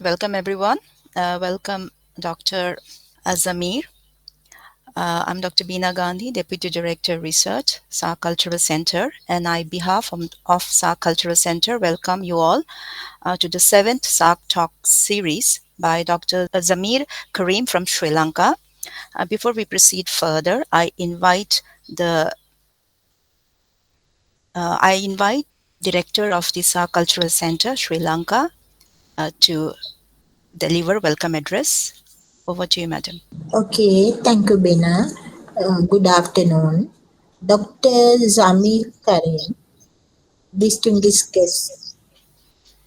Welcome, everyone. Welcome, Dr. Zameer. I'm Dr. Beena Gandhi, Deputy Director Research, SAARC Cultural Centre, and I, behalf of SAARC Cultural Centre, welcome you all to the 7th SAARC Talk Series by Dr. Zameer Careem from Sri Lanka. Before we proceed further, the I invite Director of the SAARC Cultural Centre, Sri Lanka, to deliver welcome address. Over to you, madam. Okay, thank you, Bina. Good afternoon. Dr. Zameer Careem, distinguished guests.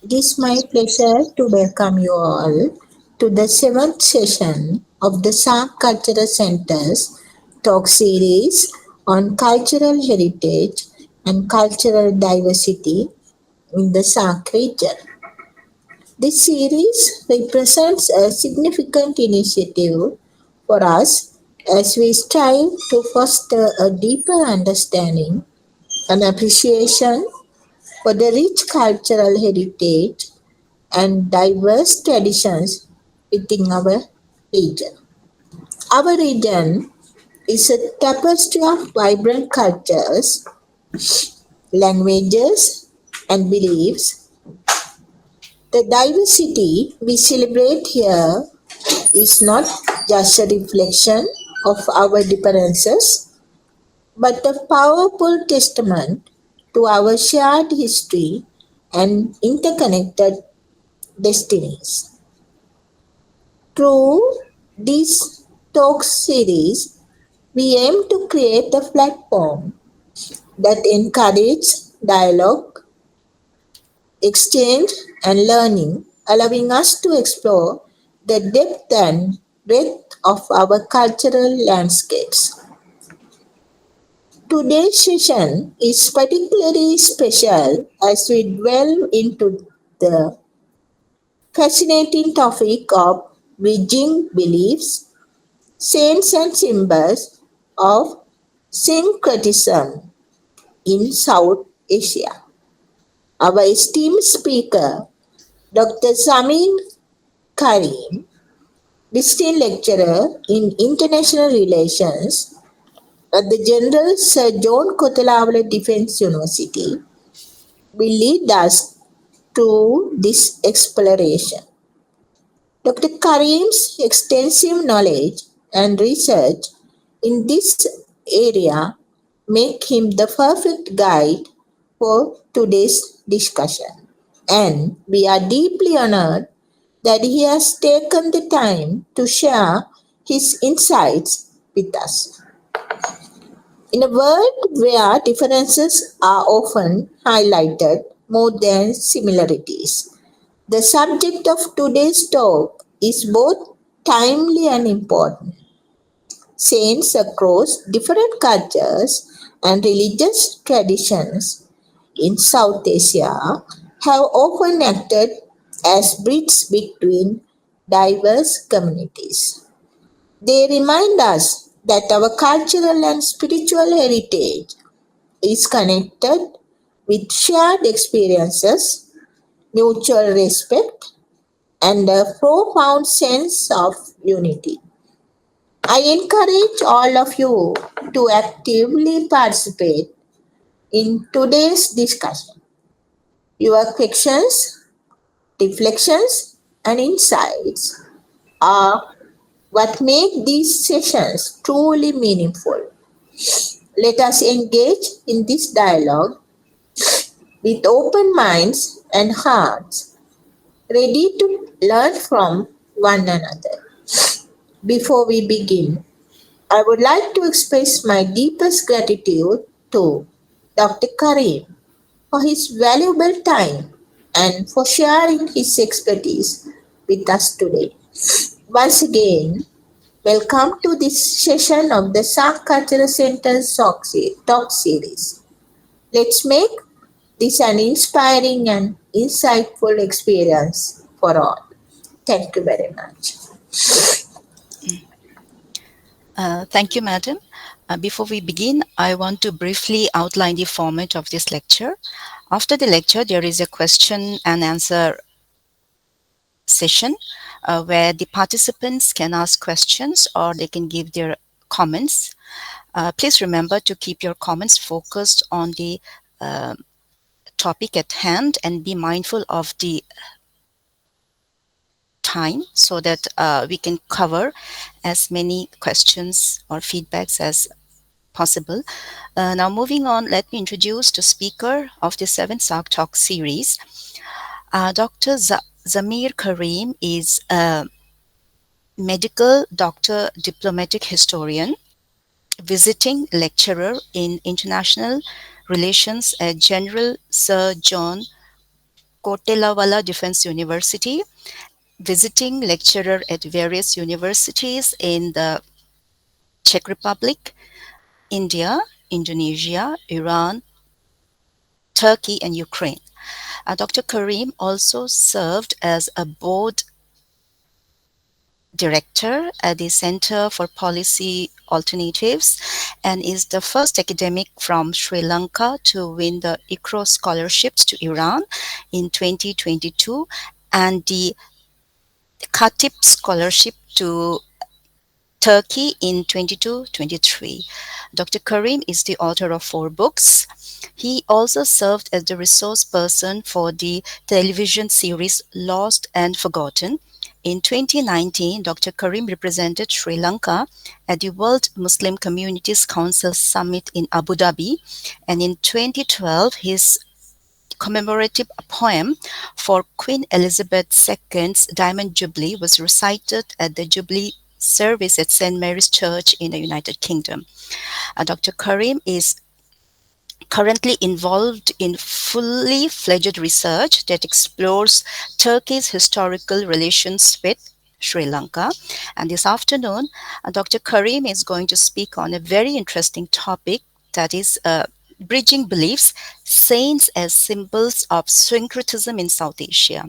It is my pleasure to welcome you all to the 7th session of the SAARC Cultural Centre's talk series on cultural heritage and cultural diversity in the SAARC region. This series represents a significant initiative for us as we strive to foster a deeper understanding and appreciation for the rich cultural heritage and diverse traditions within our region. Our region is a tapestry of vibrant cultures, languages, and beliefs. The diversity we celebrate here is not just a reflection of our differences, but a powerful testament to our shared history and interconnected destinies. Through this talk series, we aim to create a platform that encourages dialogue, exchange, and learning, allowing us to explore the depth and breadth of our cultural landscapes. Today's session is particularly special as we delve into the fascinating topic of bridging beliefs, saints, and symbols of syncretism in South Asia. Our esteemed speaker, Dr. Zameer Careem, distinguished lecturer in international relations at the General Sir John Kotelawala Defence University, will lead us to this exploration. Dr. Karim's extensive knowledge and research in this area make him the perfect guide for today's discussion. And we are deeply honored that he has taken the time to share his insights with us. In a world where differences are often highlighted more than similarities, the subject of today's talk is both timely and important. Saints across different cultures and religious traditions in South Asia have often acted as bridges between diverse communities. They remind us that our cultural and spiritual heritage is connected with shared experiences, mutual respect, and a profound sense of unity. I encourage all of you to actively participate in today's discussion. Your questions, reflections, and insights are what make these sessions truly meaningful. Let us engage in this dialogue with open minds and hearts, ready to learn from one another. Before we begin, I would like to express my deepest gratitude to Dr. Karim for his valuable time and for sharing his expertise with us today. Once again, welcome to this session of the SAARC Cultural Centre's Talk Series. Let's make this an inspiring and insightful experience for all. Thank you very much. Thank you, madam. Before we begin, I want to briefly outline the format of this lecture. After the lecture, there is a question and answer session where the participants can ask questions or they can give their comments. Please remember to keep your comments focused on the uh, topic at hand and be mindful of the time so that we can cover as many questions or feedbacks as possible. Now, moving on, let me introduce the speaker of the 7th SAARC Talk Series. Dr. Zameer Careem is a medical doctor, diplomatic historian, visiting lecturer in international relations at General Sir John Kotelawala Defense University, visiting lecturer at various universities in the Czech Republic, India, Indonesia, Iran, Turkey, and Ukraine. Dr. Careem also served as a board director at the Center for Policy Alternatives and is the first academic from Sri Lanka to win the ICRO scholarships to Iran in 2022 and the Khatib scholarship to Turkey in 22-23. Dr. Careem is the author of 4 books. He also served as the resource person for the television series Lost and Forgotten. In 2019, Dr. Careem represented Sri Lanka at the World Muslim Communities Council Summit in Abu Dhabi, and in 2012, his commemorative poem for Queen Elizabeth II's Diamond Jubilee was recited at the Jubilee service at St. Mary's Church in the United Kingdom. Dr. Careem is currently involved in fully fledged research that explores Turkey's historical relations with Sri Lanka. And this afternoon, Dr. Careem is going to speak on a very interesting topic, that is bridging beliefs, saints as symbols of syncretism in South Asia.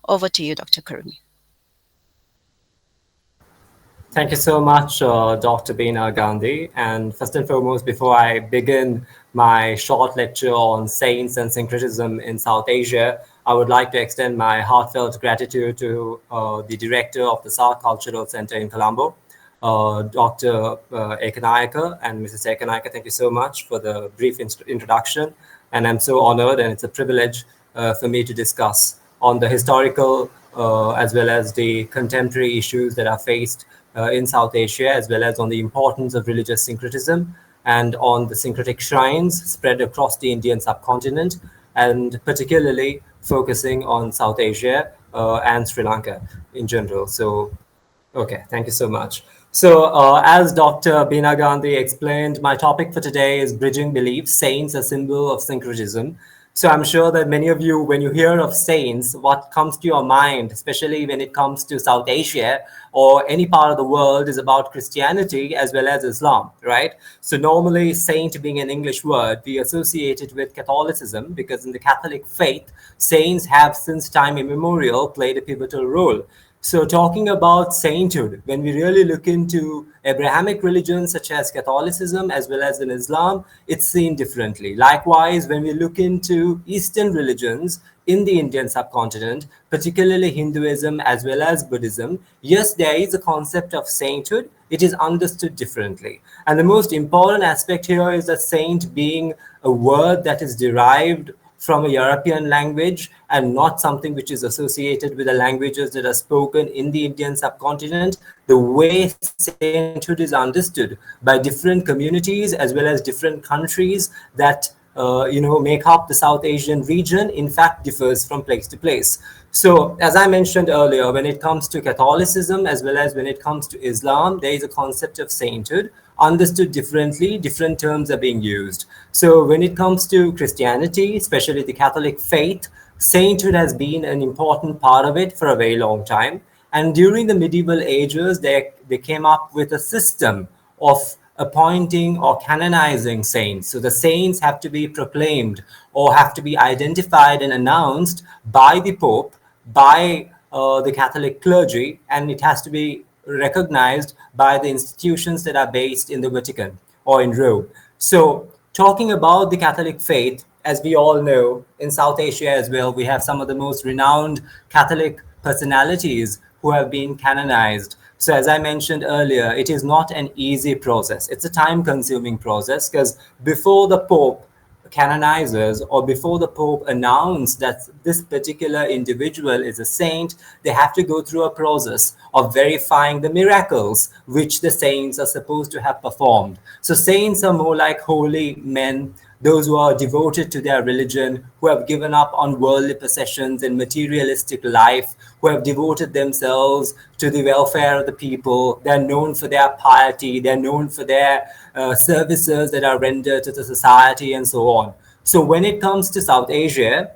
Over to you, Dr. Careem. Thank you so much, Dr. Beena Gandhi. And first and foremost, before I begin my short lecture on saints and syncretism in South Asia, I would like to extend my heartfelt gratitude to the director of the SAARC Cultural Centre in Colombo, Dr. Ekanayaka and Mrs. Ekanayaka. Thank you so much for the brief introduction. And I'm so honored, and it's a privilege for me to discuss on the historical as well as the contemporary issues that are faced in South Asia, as well as on the importance of religious syncretism and on the syncretic shrines spread across the Indian subcontinent, and particularly focusing on South Asia and Sri Lanka in general. So, okay, thank you so much. So as Dr. Beena Gandhi explained, my topic for today is bridging beliefs, saints, a symbol of syncretism. So I'm sure that many of you, when you hear of saints, what comes to your mind, especially when it comes to South Asia or any part of the world, is about Christianity as well as Islam, right? So normally saint being an English word, we associate it with Catholicism, because in the Catholic faith, saints have since time immemorial played a pivotal role. So talking about sainthood, when we really look into Abrahamic religions such as Catholicism as well as in Islam, it's seen differently. Likewise, when we look into Eastern religions in the Indian subcontinent, particularly Hinduism as well as Buddhism, yes, there is a concept of sainthood. It is understood differently. And the most important aspect here is that saint being a word that is derived from a European language and not something which is associated with the languages that are spoken in the Indian subcontinent. The way sainthood is understood by different communities as well as different countries that make up the South Asian region, in fact, differs from place to place. So, as I mentioned earlier, when it comes to Catholicism as well as when it comes to Islam, there is a concept of sainthood understood differently. Different terms are being used. So, when it comes to Christianity, especially the Catholic faith, sainthood has been an important part of it for a very long time. And during the medieval ages, they came up with a system of appointing or canonizing saints. So the saints have to be proclaimed or have to be identified and announced by the Pope, by the Catholic clergy, and it has to be recognized by the institutions that are based in the Vatican or in Rome. So talking about the Catholic faith, as we all know, in South Asia as well, we have some of the most renowned Catholic personalities who have been canonized. So as I mentioned earlier, it is not an easy process. It's a time-consuming process, because before the Pope canonizers, or before the Pope announced that this particular individual is a saint, they have to go through a process of verifying the miracles which the saints are supposed to have performed. So saints are more like holy men, those who are devoted to their religion, who have given up on worldly possessions and materialistic life, who have devoted themselves to the welfare of the people. They're known for their piety, they're known for their services that are rendered to the society, and so on. So when it comes to South Asia,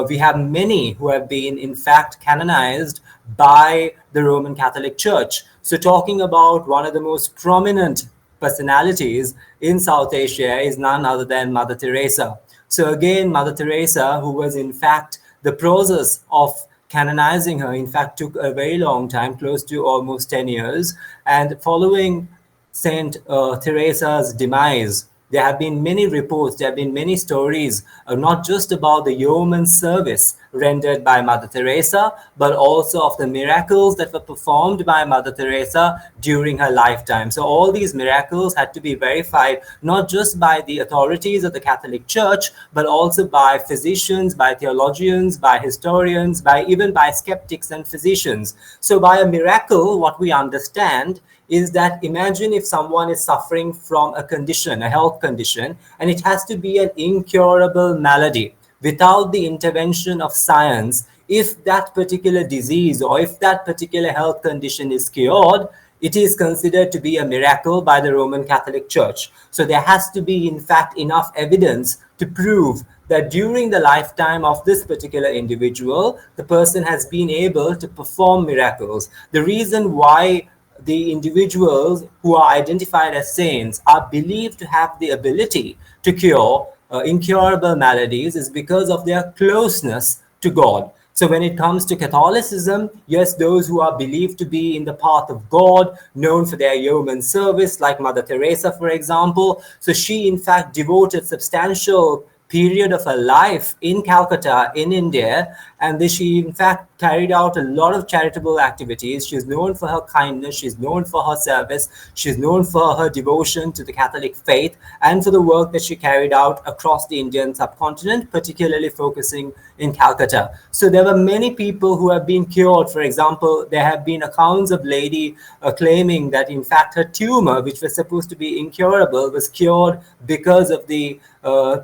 we have many who have been, in fact, canonized by the Roman Catholic Church. So talking about one of the most prominent personalities in South Asia is none other than Mother Teresa. So again, Mother Teresa, who was in fact, the process of canonizing her, in fact, took a very long time, close to almost 10 years. And following Saint Teresa's demise, there have been many reports, there have been many stories, not just about the yeoman service rendered by Mother Teresa, but also of the miracles that were performed by Mother Teresa during her lifetime. So all these miracles had to be verified, not just by the authorities of the Catholic Church, but also by physicians, by theologians, by historians, even by skeptics and physicians. So by a miracle, what we understand is that, imagine if someone is suffering from a condition, a health condition, and it has to be an incurable malady. Without the intervention of science, if that particular disease or if that particular health condition is cured, it is considered to be a miracle by the Roman Catholic Church. So there has to be, in fact, enough evidence to prove that during the lifetime of this particular individual, the person has been able to perform miracles. The reason why the individuals who are identified as saints are believed to have the ability to cure incurable maladies is because of their closeness to God. So when it comes to Catholicism, yes, those who are believed to be in the path of God, known for their yeoman service, like Mother Teresa, for example. So she, in fact, devoted substantial period of her life in Calcutta, in India, and she, in fact, carried out a lot of charitable activities. She's known for her kindness, she's known for her service, she's known for her devotion to the Catholic faith, and for the work that she carried out across the Indian subcontinent, particularly focusing in Calcutta. So there were many people who have been cured. For example, there have been accounts of lady claiming that, in fact, her tumor, which was supposed to be incurable, was cured because of the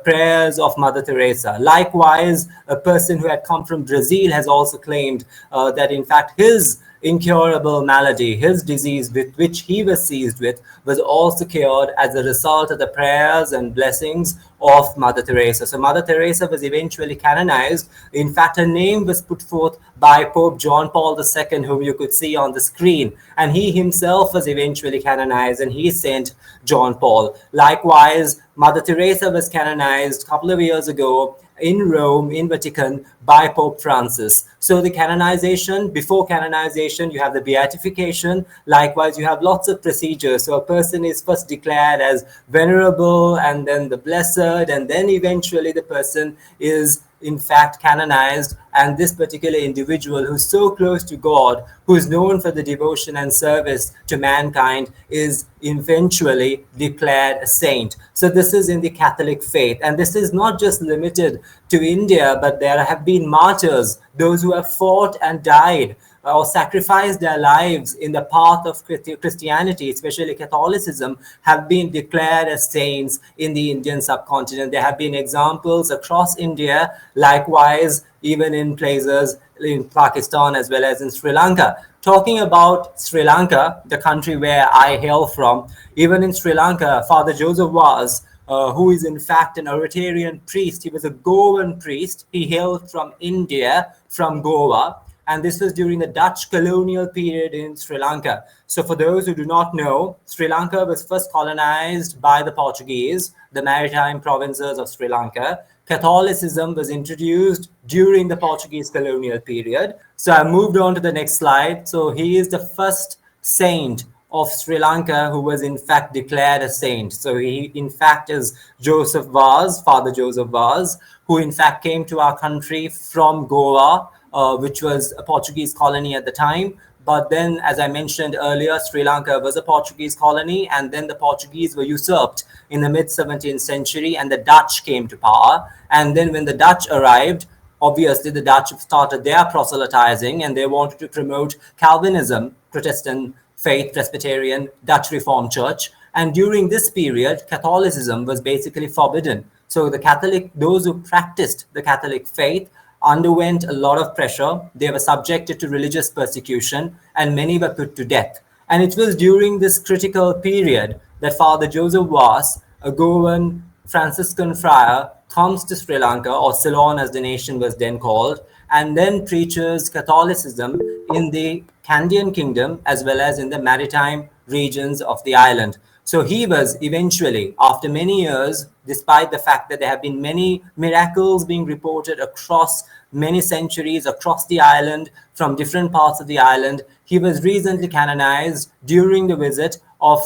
prayers of Mother Teresa. Likewise, a person who had come from Brazil has also claimed that, in fact, his incurable malady, his disease with which he was seized with, was also cured as a result of the prayers and blessings of Mother Teresa. So Mother Teresa was eventually canonized. In fact, her name was put forth by Pope John Paul II, whom you could see on the screen. And he himself was eventually canonized, and he is Saint John Paul. Likewise, Mother Teresa was canonized a couple of years ago in Rome, in Vatican, by Pope Francis. So the canonization, before canonization, you have the beatification. Likewise, you have lots of procedures. So a person is first declared as venerable, and then the blessed, and then eventually the person is, in fact, canonized. And this particular individual, who's so close to God, who's known for the devotion and service to mankind, is eventually declared a saint. So this is in the Catholic faith, and this is not just limited to India, but there have been martyrs, those who have fought and died or sacrificed their lives in the path of Christianity, especially Catholicism, have been declared as saints in the Indian subcontinent. There have been examples across India, likewise even in places in Pakistan as well as in Sri Lanka. Talking about Sri Lanka, the country where I hail from, even in Sri Lanka, Father Joseph was, who is in fact an Authoritarian priest. He was a Goan priest. He hailed from India, from Goa. And this was during the Dutch colonial period in Sri Lanka. So for those who do not know, Sri Lanka was first colonized by the Portuguese, the maritime provinces of Sri Lanka. Catholicism was introduced during the Portuguese colonial period. So I moved on to the next slide. So he is the first saint of Sri Lanka who was in fact declared a saint. So he in fact is Joseph Vaz, Father Joseph Vaz, who in fact came to our country from Goa which was a Portuguese colony at the time. But then, as I mentioned earlier, Sri Lanka was a Portuguese colony, and then the Portuguese were usurped in the mid-17th century, and the Dutch came to power. And then when the Dutch arrived, obviously the Dutch started their proselytizing, and they wanted to promote Calvinism, Protestant faith, Presbyterian, Dutch Reformed Church. And during this period, Catholicism was basically forbidden. So those who practiced the Catholic faith underwent a lot of pressure. They were subjected to religious persecution, and many were put to death. And it was during this critical period that Father Joseph Vaz, a Goan Franciscan friar, comes to Sri Lanka, or Ceylon as the nation was then called, and then preaches Catholicism in the Kandyan kingdom as well as in the maritime regions of the island. So he was eventually, after many years, despite the fact that there have been many miracles being reported across many centuries, across the island, from different parts of the island, he was recently canonized during the visit of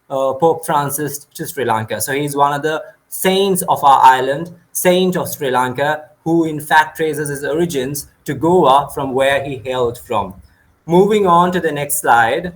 Pope Francis to Sri Lanka. So he's one of the saints of our island, saint of Sri Lanka, who in fact traces his origins to Goa, from where he hailed from. Moving on to the next slide.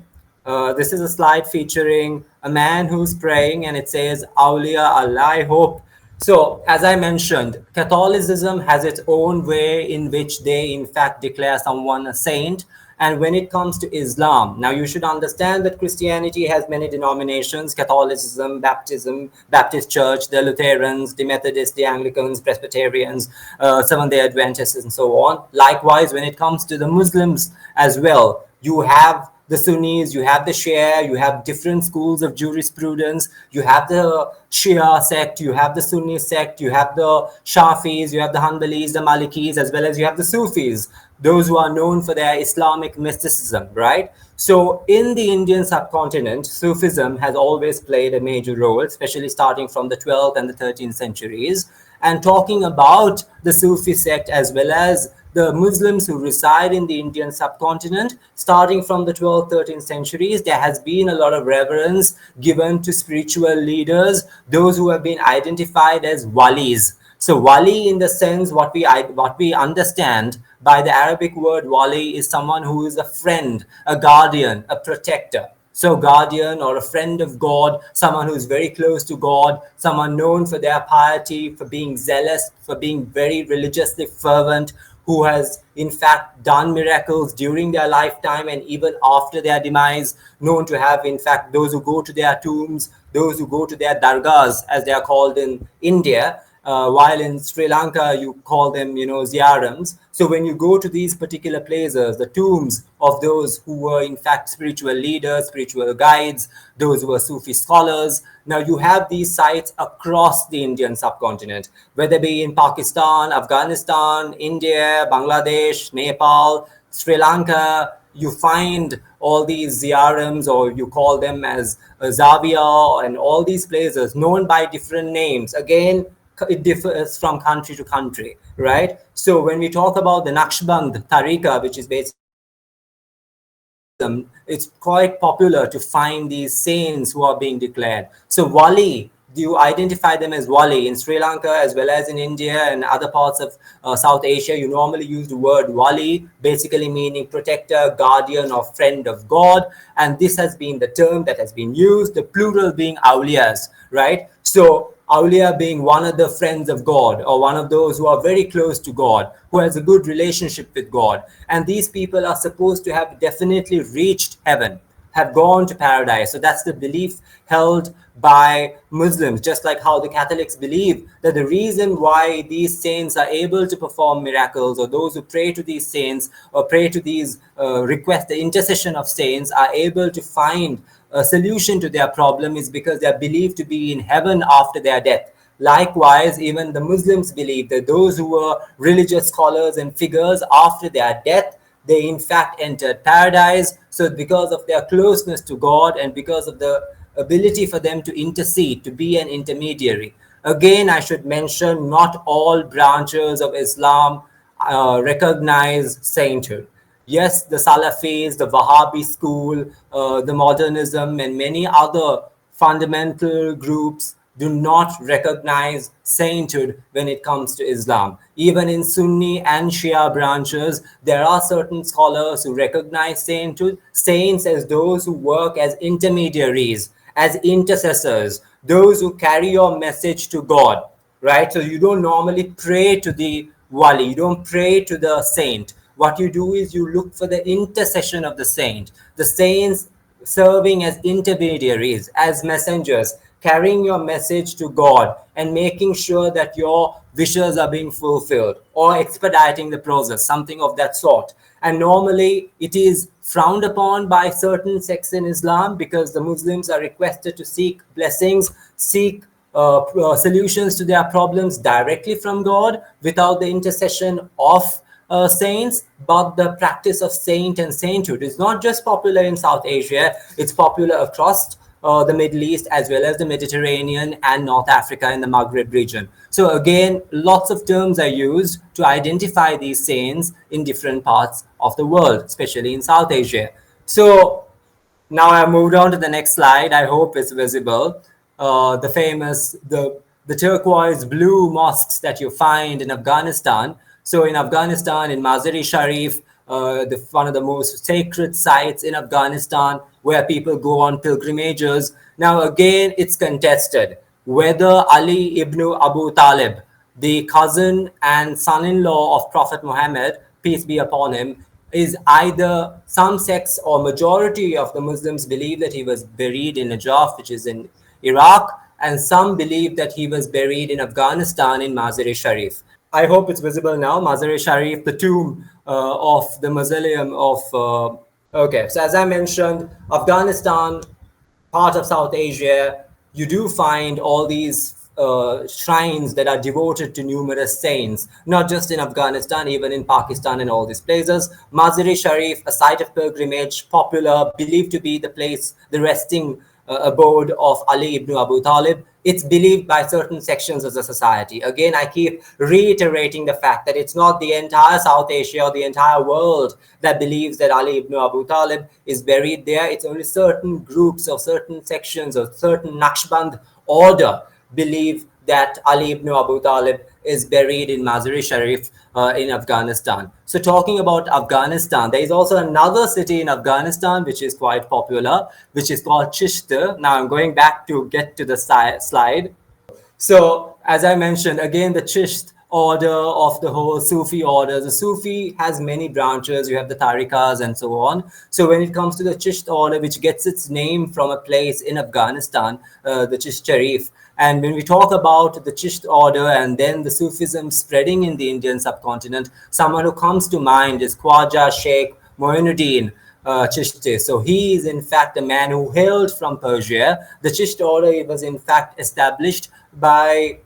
This is a slide featuring a man who's praying, and it says, Aulia Allah, I hope. So, as I mentioned, Catholicism has its own way in which they, in fact, declare someone a saint. And when it comes to Islam, now you should understand that Christianity has many denominations: Catholicism, Baptism, Baptist Church, the Lutherans, the Methodists, the Anglicans, Presbyterians, Seventh-day Adventists, and so on. Likewise, when it comes to the Muslims as well, you have the Sunnis, you have the Shia, you have different schools of jurisprudence, you have the Shia sect, you have the Sunni sect, you have the Shafis, you have the Hanbalis, the Malikis, as well as you have the Sufis, those who are known for their Islamic mysticism, right? So in the Indian subcontinent, Sufism has always played a major role, especially starting from the 12th and the 13th centuries. And talking about the Sufi sect as well as the Muslims who reside in the Indian subcontinent, starting from the 12th, 13th centuries, there has been a lot of reverence given to spiritual leaders, those who have been identified as walis. So wali, in the sense what we understand by the Arabic word wali, is someone who is a friend, a guardian, a protector. So guardian or a friend of God, someone who is very close to God, someone known for their piety, for being zealous, for being very religiously fervent, who has in fact done miracles during their lifetime and even after their demise, known to have in fact those who go to their tombs, those who go to their dargahs, as they are called in India, while in Sri Lanka you call them, ziyarams. So when you go to these particular places, the tombs of those who were in fact spiritual leaders, spiritual guides, those who were Sufi scholars, now you have these sites across the Indian subcontinent, whether be in Pakistan, Afghanistan, India, Bangladesh, Nepal, Sri Lanka. You find all these ziyarams, or you call them as Zawiya, and all these places known by different names. Again, it differs from country to country, right? So when we talk about the Naqshband Tariqa, which is basically it's quite popular to find these saints who are being declared. So wali, you identify them as wali in Sri Lanka as well as in India and other parts of South Asia. You normally use the word wali, basically meaning protector, guardian, or friend of God. And this has been the term that has been used, the plural being awliyas, right? So awliya being one of the friends of God, or one of those who are very close to God, who has a good relationship with God. And these people are supposed to have definitely reached heaven, have gone to paradise. So that's the belief held by Muslims, just like how the Catholics believe that the reason why these saints are able to perform miracles, or those who pray to these saints or pray to these requests, the intercession of saints, are able to find a solution to their problem, is because they are believed to be in heaven after their death. Likewise, even the Muslims believe that those who were religious scholars and figures, after their death, they in fact entered paradise. So because of their closeness to God and because of the ability for them to intercede, to be an intermediary. Again, I should mention, not all branches of Islam recognize sainthood. Yes, the Salafis, the Wahhabi school, the modernism, and many other fundamental groups do not recognize sainthood when it comes to Islam. Even in Sunni and Shia branches, there are certain scholars who recognize sainthood, saints as those who work as intermediaries, as intercessors, those who carry your message to God, right? So you don't normally pray to the wali, you don't pray to the saint. What you do is you look for the intercession of the saints serving as intermediaries, as messengers, carrying your message to God and making sure that your wishes are being fulfilled or expediting the process, something of that sort. And normally it is frowned upon by certain sects in Islam because the Muslims are requested to seek blessings, seek solutions to their problems directly from God without the intercession of saints. But the practice of saint and sainthood is not just popular in South Asia, it's popular across the Middle East as well as the Mediterranean and North Africa and the Maghreb region. So again, lots of terms are used to identify these saints in different parts of the world, especially in South Asia. So now I moved on to the next slide. I hope it's visible. The famous, the turquoise blue mosques that you find in Afghanistan. So in Afghanistan, in Mazar-e Sharif, one of the most sacred sites in Afghanistan where people go on pilgrimages. Now again, it's contested whether Ali ibn Abu Talib, the cousin and son-in-law of Prophet Muhammad, peace be upon him, is either some sects or majority of the Muslims believe that he was buried in Najaf, which is in Iraq, and some believe that he was buried in Afghanistan in Mazar-e Sharif. I hope it's visible now. Mazar-e Sharif, the tomb of the mausoleum of. Okay, so as I mentioned, Afghanistan, part of South Asia, you do find all these shrines that are devoted to numerous saints, not just in Afghanistan, even in Pakistan and all these places. Mazar-e Sharif, a site of pilgrimage, popular, believed to be the place, the resting abode of Ali ibn Abu Talib. It's believed by certain sections of the society. Again, I keep reiterating the fact that it's not the entire South Asia or the entire world that believes that Ali ibn Abu Talib is buried there. It's only certain groups or certain sections or certain Naqshband order believe that Ali ibn Abu Talib is buried in Mazar-e Sharif in Afghanistan. So talking about Afghanistan, there is also another city in Afghanistan which is quite popular, which is called Chisht. Now I'm going back to get to the slide. So as I mentioned, again, the Chisht order of the whole Sufi order. The Sufi has many branches. You have the tariqas and so on. So when it comes to the Chisht order, which gets its name from a place in Afghanistan, the Chisht Sharif. And when we talk about the Chisht order and then the Sufism spreading in the Indian subcontinent, someone who comes to mind is Khwaja Sheikh Moinuddin Chishti. So he is in fact a man who hailed from Persia. The Chisht order was in fact established by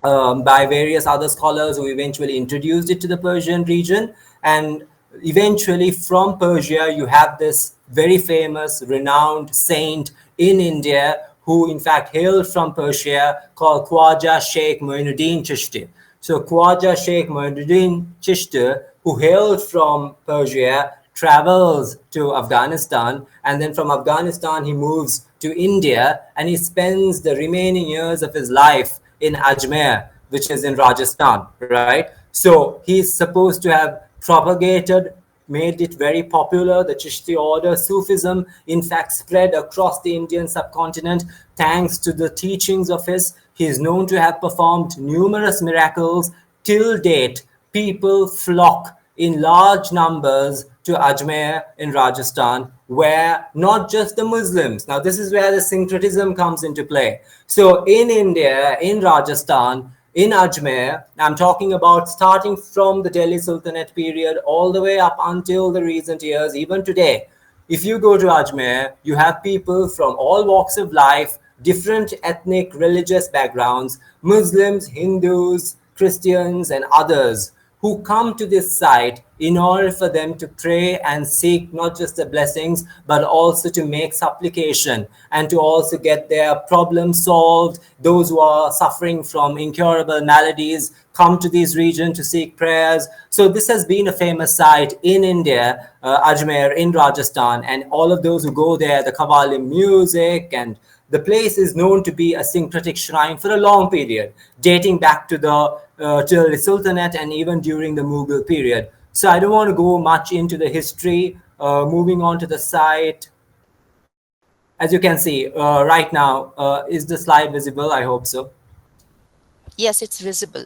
various other scholars who eventually introduced it to the Persian region. And eventually from Persia, you have this very famous, renowned saint in India who in fact hailed from Persia, called Khwaja Sheikh Moinuddin Chishti. So Khwaja Sheikh Moinuddin Chishti, who hailed from Persia, travels to Afghanistan, and then from Afghanistan he moves to India, and he spends the remaining years of his life in Ajmer, which is in Rajasthan, right? So he's supposed to have propagated, made it very popular. The Chishti order, Sufism, in fact, spread across the Indian subcontinent thanks to the teachings of his. He is known to have performed numerous miracles. Till date, people flock in large numbers to Ajmer in Rajasthan, where not just the Muslims. Now, this is where the syncretism comes into play. So in India, in Rajasthan, in Ajmer, I'm talking about starting from the Delhi Sultanate period all the way up until the recent years, even today. If you go to Ajmer, you have people from all walks of life, different ethnic, religious backgrounds, Muslims, Hindus, Christians, and others who come to this site in order for them to pray and seek not just the blessings, but also to make supplication and to also get their problems solved. Those who are suffering from incurable maladies come to these regions to seek prayers. So this has been a famous site in India, Ajmer in Rajasthan, and all of those who go there, the Qawwali music, and the place is known to be a syncretic shrine for a long period, dating back to the till Sultanate and even during the Mughal period. So I don't want to go much into the history. Moving on to the site, as you can see right now, is the slide visible? I hope so. Yes, it's visible.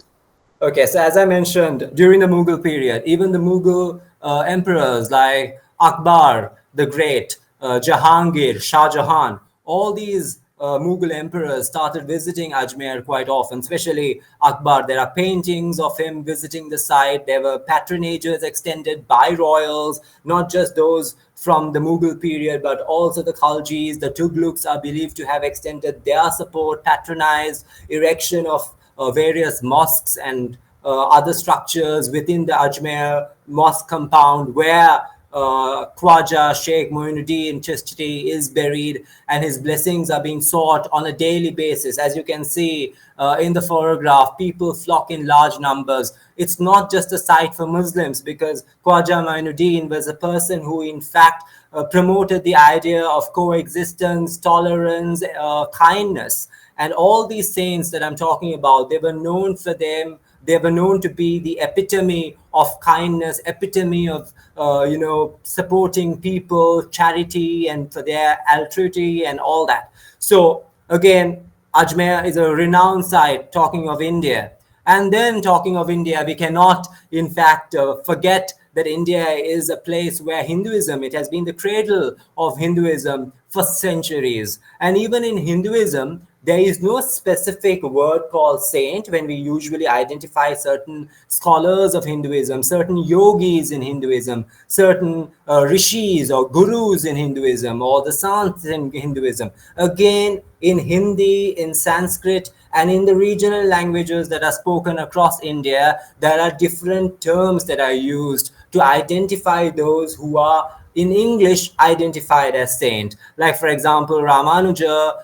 Okay, so as I mentioned, during the Mughal period, even the Mughal emperors like Akbar the Great, Jahangir, Shah Jahan, all these Mughal emperors started visiting Ajmer quite often, especially Akbar. There are paintings of him visiting the site. There were patronages extended by royals, not just those from the Mughal period, but also the Khaljis. The Tughlaqs are believed to have extended their support, patronized erection of various mosques and other structures within the Ajmer mosque compound, where Khwaja Sheikh Moinuddin Chishti is buried, and his blessings are being sought on a daily basis. As you can see in the photograph, people flock in large numbers. It's not just a site for Muslims, because Khwaja Moinuddin was a person who in fact promoted the idea of coexistence, tolerance, kindness. And all these saints that I'm talking about, they were known for them. They were known to be the epitome of kindness, epitome of supporting people, charity, and for their altruity and all that. So again, Ajmer is a renowned site, talking of India. And then talking of India, we cannot in fact forget that India is a place where Hinduism, it has been the cradle of Hinduism for centuries. And even in Hinduism, there is no specific word called saint when we usually identify certain scholars of Hinduism, certain yogis in Hinduism, certain rishis or gurus in Hinduism, or the sants in Hinduism. Again, in Hindi, in Sanskrit, and in the regional languages that are spoken across India, there are different terms that are used to identify those who are in English identified as saint. Like, for example, Ramanuja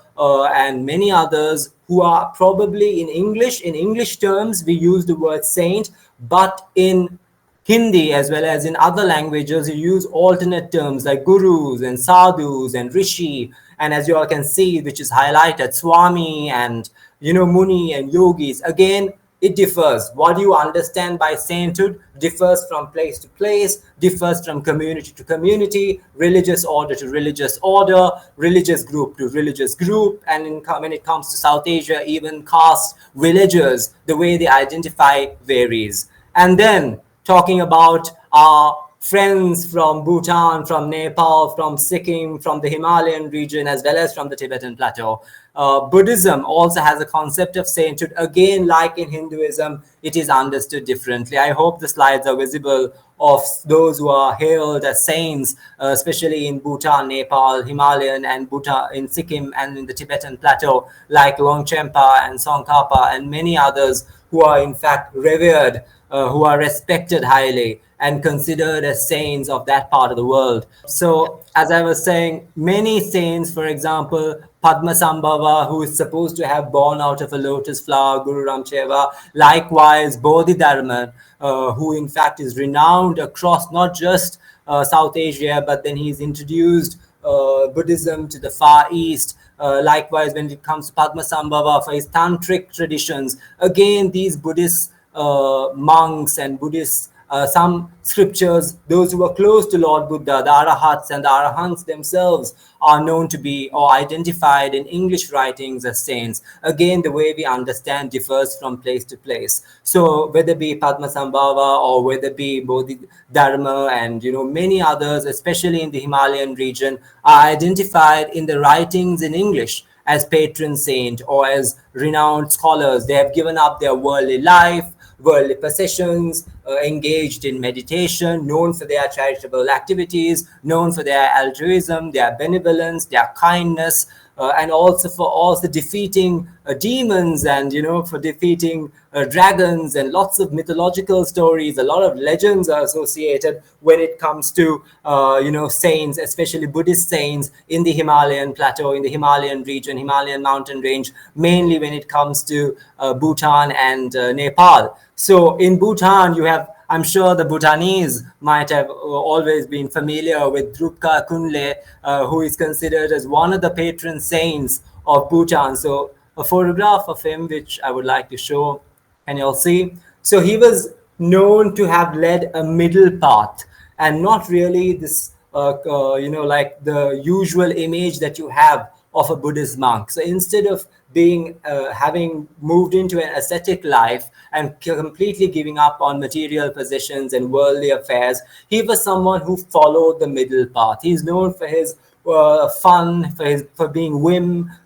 and many others who are probably in English terms, we use the word saint, but in Hindi as well as in other languages, you use alternate terms like gurus and sadhus and rishi. And as you all can see, which is highlighted, Swami and Muni and yogis. Again, it differs. What you understand by sainthood differs from place to place, differs from community to community, religious order to religious order, religious group to religious group. And when it comes to South Asia, even caste, villages, the way they identify varies. And then talking about our friends from Bhutan, from Nepal, from Sikkim, from the Himalayan region, as well as from the Tibetan plateau. Buddhism also has a concept of sainthood. Again, like in Hinduism, it is understood differently. I hope the slides are visible of those who are hailed as saints, especially in Bhutan, Nepal, Himalayan, and Bhutan, in Sikkim, and in the Tibetan plateau, like Longchenpa and Tsongkhapa and many others who are in fact revered, who are respected highly and considered as saints of that part of the world. So, as I was saying, many saints, for example, Padmasambhava, who is supposed to have born out of a lotus flower, Guru Ramcheva. Likewise, Bodhidharma, who in fact is renowned across not just South Asia, but then he's introduced Buddhism to the Far East. Likewise, when it comes to Padmasambhava, for his tantric traditions, again, these Buddhist monks and Buddhists, some scriptures, those who are close to Lord Buddha, the Arahats and the Arahants themselves, are known to be or identified in English writings as saints. Again, the way we understand differs from place to place. So whether it be Padmasambhava or whether it be Bodhidharma and many others, especially in the Himalayan region, are identified in the writings in English as patron saint or as renowned scholars. They have given up their worldly life, worldly possessions, engaged in meditation, known for their charitable activities, known for their altruism, their benevolence, their kindness, and also for also defeating demons, and for defeating dragons, and lots of mythological stories. A lot of legends are associated when it comes to saints, especially Buddhist saints in the Himalayan plateau, in the Himalayan region, Himalayan mountain range, mainly when it comes to Bhutan and Nepal. So in Bhutan, you have, I'm sure the Bhutanese might have always been familiar with Drupka Kunle, who is considered as one of the patron saints of Bhutan. So a photograph of him, which I would like to show, and you'll see. So he was known to have led a middle path, and not really this, like the usual image that you have of a Buddhist monk. So instead of being having moved into an ascetic life and completely giving up on material possessions and worldly affairs, he was someone who followed the middle path. He's known for his fun, for being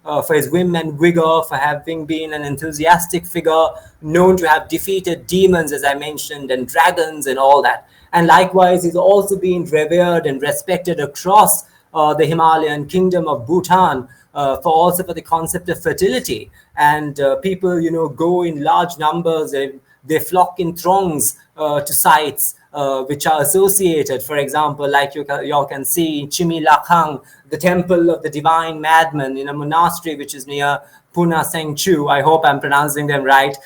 for his whim and vigor, for having been an enthusiastic figure, known to have defeated demons, as I mentioned, and dragons and all that. And likewise, he's also been revered and respected across the Himalayan kingdom of Bhutan, for the concept of fertility. And people, go in large numbers. They flock in throngs to sites which are associated. For example, like you all can see in Chimi Lakhang, the temple of the divine madman, in a monastery which is near Puna Sengchu. I hope I'm pronouncing them right.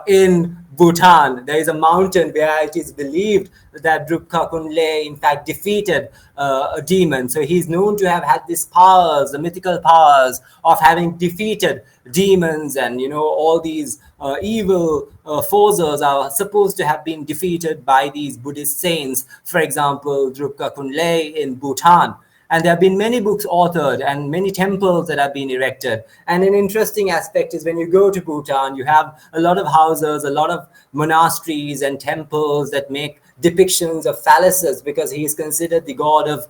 In Bhutan, there is a mountain where it is believed that Drupka Kunle in fact defeated a demon. So he's known to have had these powers, the mythical powers of having defeated demons, and all these evil forces are supposed to have been defeated by these Buddhist saints. For example, Drupka Kunle in Bhutan. And there have been many books authored and many temples that have been erected. And an interesting aspect is when you go to Bhutan, you have a lot of houses, a lot of monasteries and temples that make depictions of phalluses, because he is considered the god of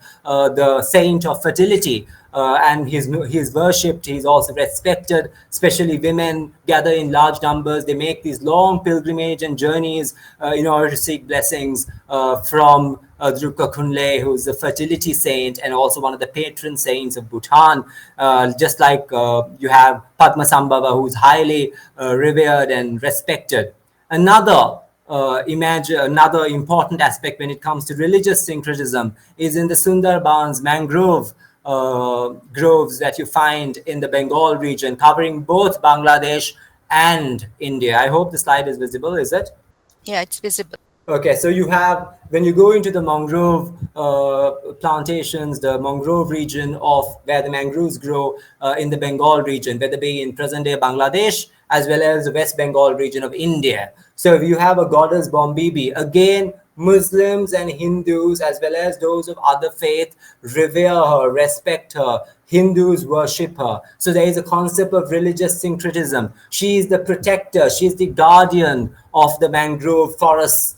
the saint of fertility. And he's worshipped, he's also respected. Especially women gather in large numbers. They make these long pilgrimage and journeys in order to seek blessings from Drupka Kunle, who's the fertility saint and also one of the patron saints of Bhutan. Just like you have Padmasambhava, who's highly revered and respected. Another important aspect when it comes to religious syncretism is in the Sundarbans mangrove groves that you find in the Bengal region, covering both Bangladesh and India. I hope the slide is visible, is it? Yeah, it's visible. Okay, so you have, when you go into the mangrove plantations, the mangrove region of where the mangroves grow in the Bengal region, whether be in present-day Bangladesh as well as the West Bengal region of India. So you have a goddess Bombibi. Again, Muslims and Hindus as well as those of other faith revere her, respect her. Hindus worship her. So there is a concept of religious syncretism. She is the protector, she is the guardian of the mangrove forests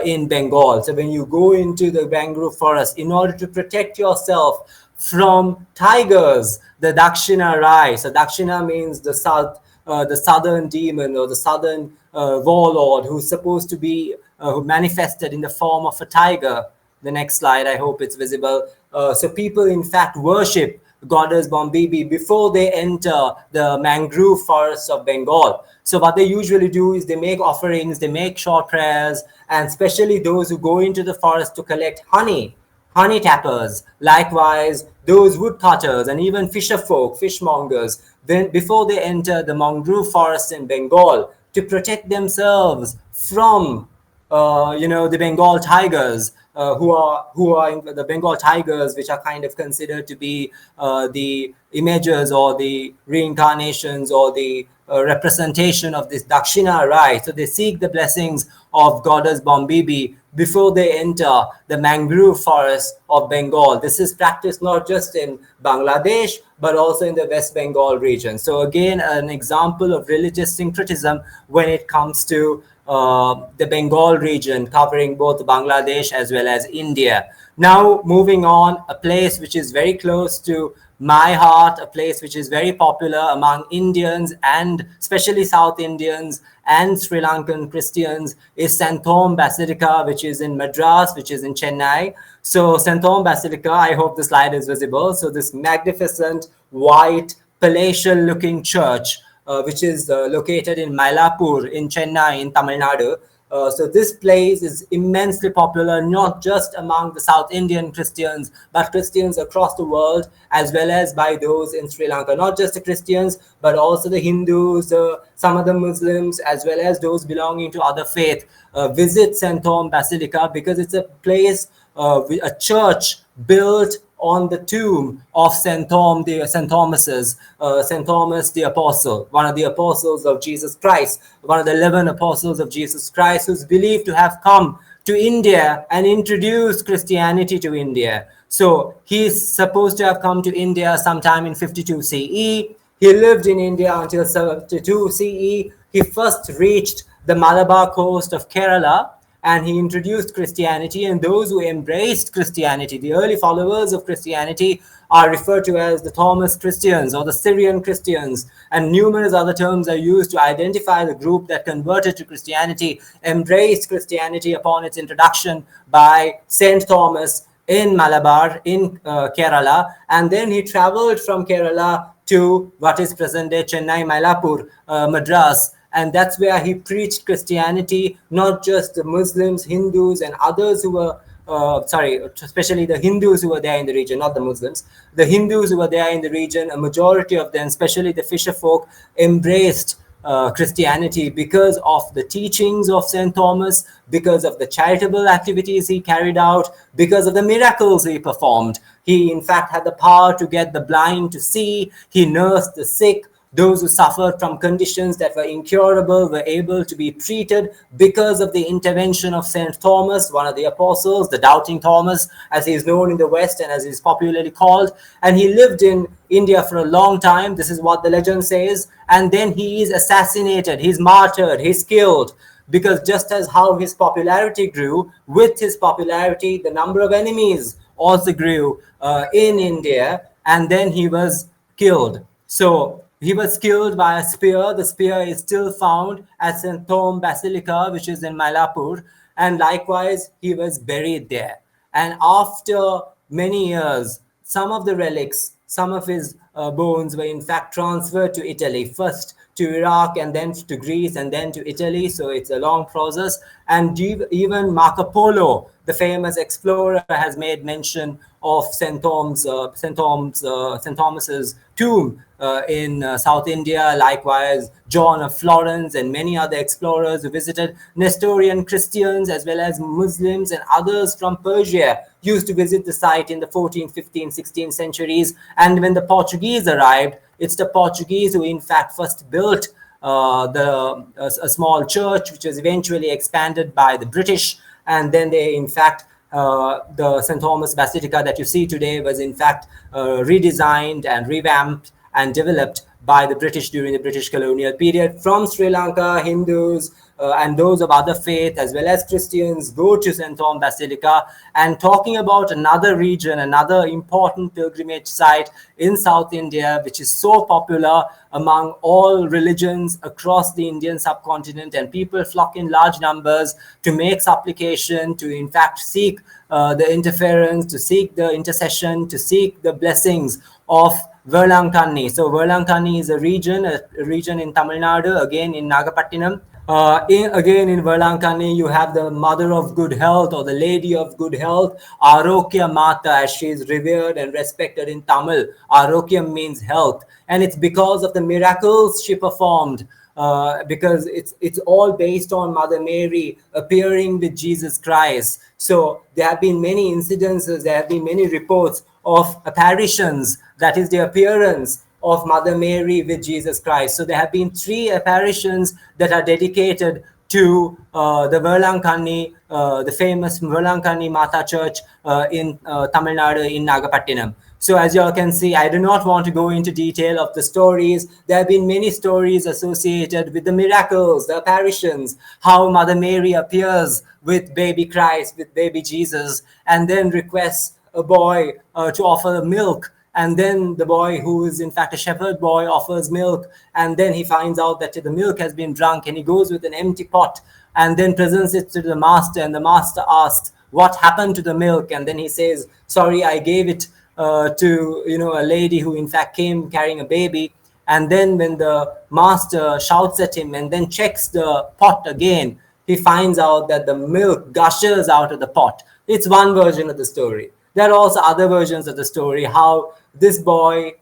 in Bengal. So when you go into the mangrove forest, in order to protect yourself from tigers, the Dakshina Rai. So Dakshina means the southern demon or the southern warlord who's supposed to be who manifested in the form of a tiger. The next slide, I hope it's visible. So people in fact worship goddess Bombibi before they enter the mangrove forests of Bengal. So what they usually do is they make offerings, they make short prayers, and especially those who go into the forest to collect honey tappers, likewise those woodcutters and even fisher folk, fishmongers, then before they enter the mangrove forests in Bengal to protect themselves from the Bengal tigers, who are in the Bengal tigers, which are kind of considered to be the images or the reincarnations or the representation of this Dakshina Rai. So they seek the blessings of goddess Bombibi before they enter the mangrove forest of Bengal. This is practiced not just in Bangladesh, but also in the West Bengal region. So again, an example of religious syncretism when it comes to the Bengal region, covering both Bangladesh as well as India. Now, moving on, a place which is very close to my heart, a place which is very popular among Indians and especially South Indians and Sri Lankan Christians is St. Thome Basilica, which is in Madras, which is in Chennai. So St. Thome Basilica, I hope the slide is visible. So this magnificent white palatial looking church, which is located in Mylapore in Chennai in Tamil Nadu. So this place is immensely popular, not just among the South Indian Christians, but Christians across the world, as well as by those in Sri Lanka. Not just the Christians, but also the Hindus, some of the Muslims, as well as those belonging to other faith, visit St. Thome Basilica because it's a place, a church built on the tomb of St. Thomas's, St. Thomas the Apostle, one of the apostles of Jesus Christ, one of the 11 apostles of Jesus Christ, who's believed to have come to India and introduced Christianity to India. So he's supposed to have come to India sometime in 52 CE. He lived in India until 72 CE. He first reached the Malabar coast of Kerala, and he introduced Christianity, and those who embraced Christianity, the early followers of Christianity, are referred to as the Thomas Christians or the Syrian Christians, and numerous other terms are used to identify the group that converted to Christianity, embraced Christianity upon its introduction by Saint Thomas in Malabar, in Kerala, and then he traveled from Kerala to what is present-day Chennai, Mylapore, Madras, and that's where he preached Christianity, not just the Muslims, Hindus, and others who were, especially the Hindus who were there in the region, not the Muslims. The Hindus who were there in the region, a majority of them, especially the fisher folk, embraced Christianity because of the teachings of St. Thomas, because of the charitable activities he carried out, because of the miracles he performed. He, in fact, had the power to get the blind to see. He nursed the sick. Those who suffered from conditions that were incurable were able to be treated because of the intervention of St. Thomas, one of the apostles, the doubting Thomas, as he is known in the West and as he is popularly called. And he lived in India for a long time. This is what the legend says. And then he is assassinated, he's martyred, he's killed. Because just as how his popularity grew, with his popularity, the number of enemies also grew in India. And then he was killed. So he was killed by a spear. The spear is still found at St. Thome Basilica, which is in Mylapore. And likewise, he was buried there. And after many years, some of the relics, some of his bones were in fact transferred to Italy, first to Iraq and then to Greece and then to Italy. So it's a long process. And even Marco Polo, the famous explorer, has made mention of St. Thomas's tomb in South India. Likewise, John of Florence and many other explorers who visited. Nestorian Christians as well as Muslims and others from Persia used to visit the site in the 14th, 15th, 16th centuries. And when the Portuguese arrived, it's the Portuguese who in fact first built a small church, which was eventually expanded by the British. And then they in fact the St. Thomas Basilica that you see today was in fact redesigned and revamped and developed by the British during the British colonial period. From Sri Lanka, Hindus and those of other faith as well as Christians go to St. Thome Basilica. And talking about another region, another important pilgrimage site in South India, which is so popular among all religions across the Indian subcontinent, and people flock in large numbers to make supplication, to in fact seek the interference, to seek the intercession, to seek the blessings of Velankani. So Velankani is a region in Tamil Nadu, again in Nagapattinam. Again in Velankani, you have the Mother of Good Health or the Lady of Good Health, Arokya Mata, as she is revered and respected in Tamil. Arokyam means health, and it's because of the miracles she performed. Because it's all based on Mother Mary appearing with Jesus Christ. So there have been many incidences, there have been many reports of apparitions, that is the appearance of Mother Mary with Jesus Christ. So there have been 3 apparitions that are dedicated to the Velankani, the famous Velankani Mata Church in Tamil Nadu in Nagapattinam. So as you all can see, I do not want to go into detail of the stories. There have been many stories associated with the miracles, the apparitions, how Mother Mary appears with baby Christ, with baby Jesus, and then requests a boy to offer milk. and then the boy, who is in fact a shepherd boy, offers milk, and then he finds out that the milk has been drunk, and he goes with an empty pot and then presents it to the master, and the master asks, what happened to the milk? And then he says, sorry, I gave it to a lady who in fact came carrying a baby. And then when the master shouts at him and then checks the pot again, he finds out that the milk gushes out of the pot. It's one version of the story. There are also other versions of the story, how this boy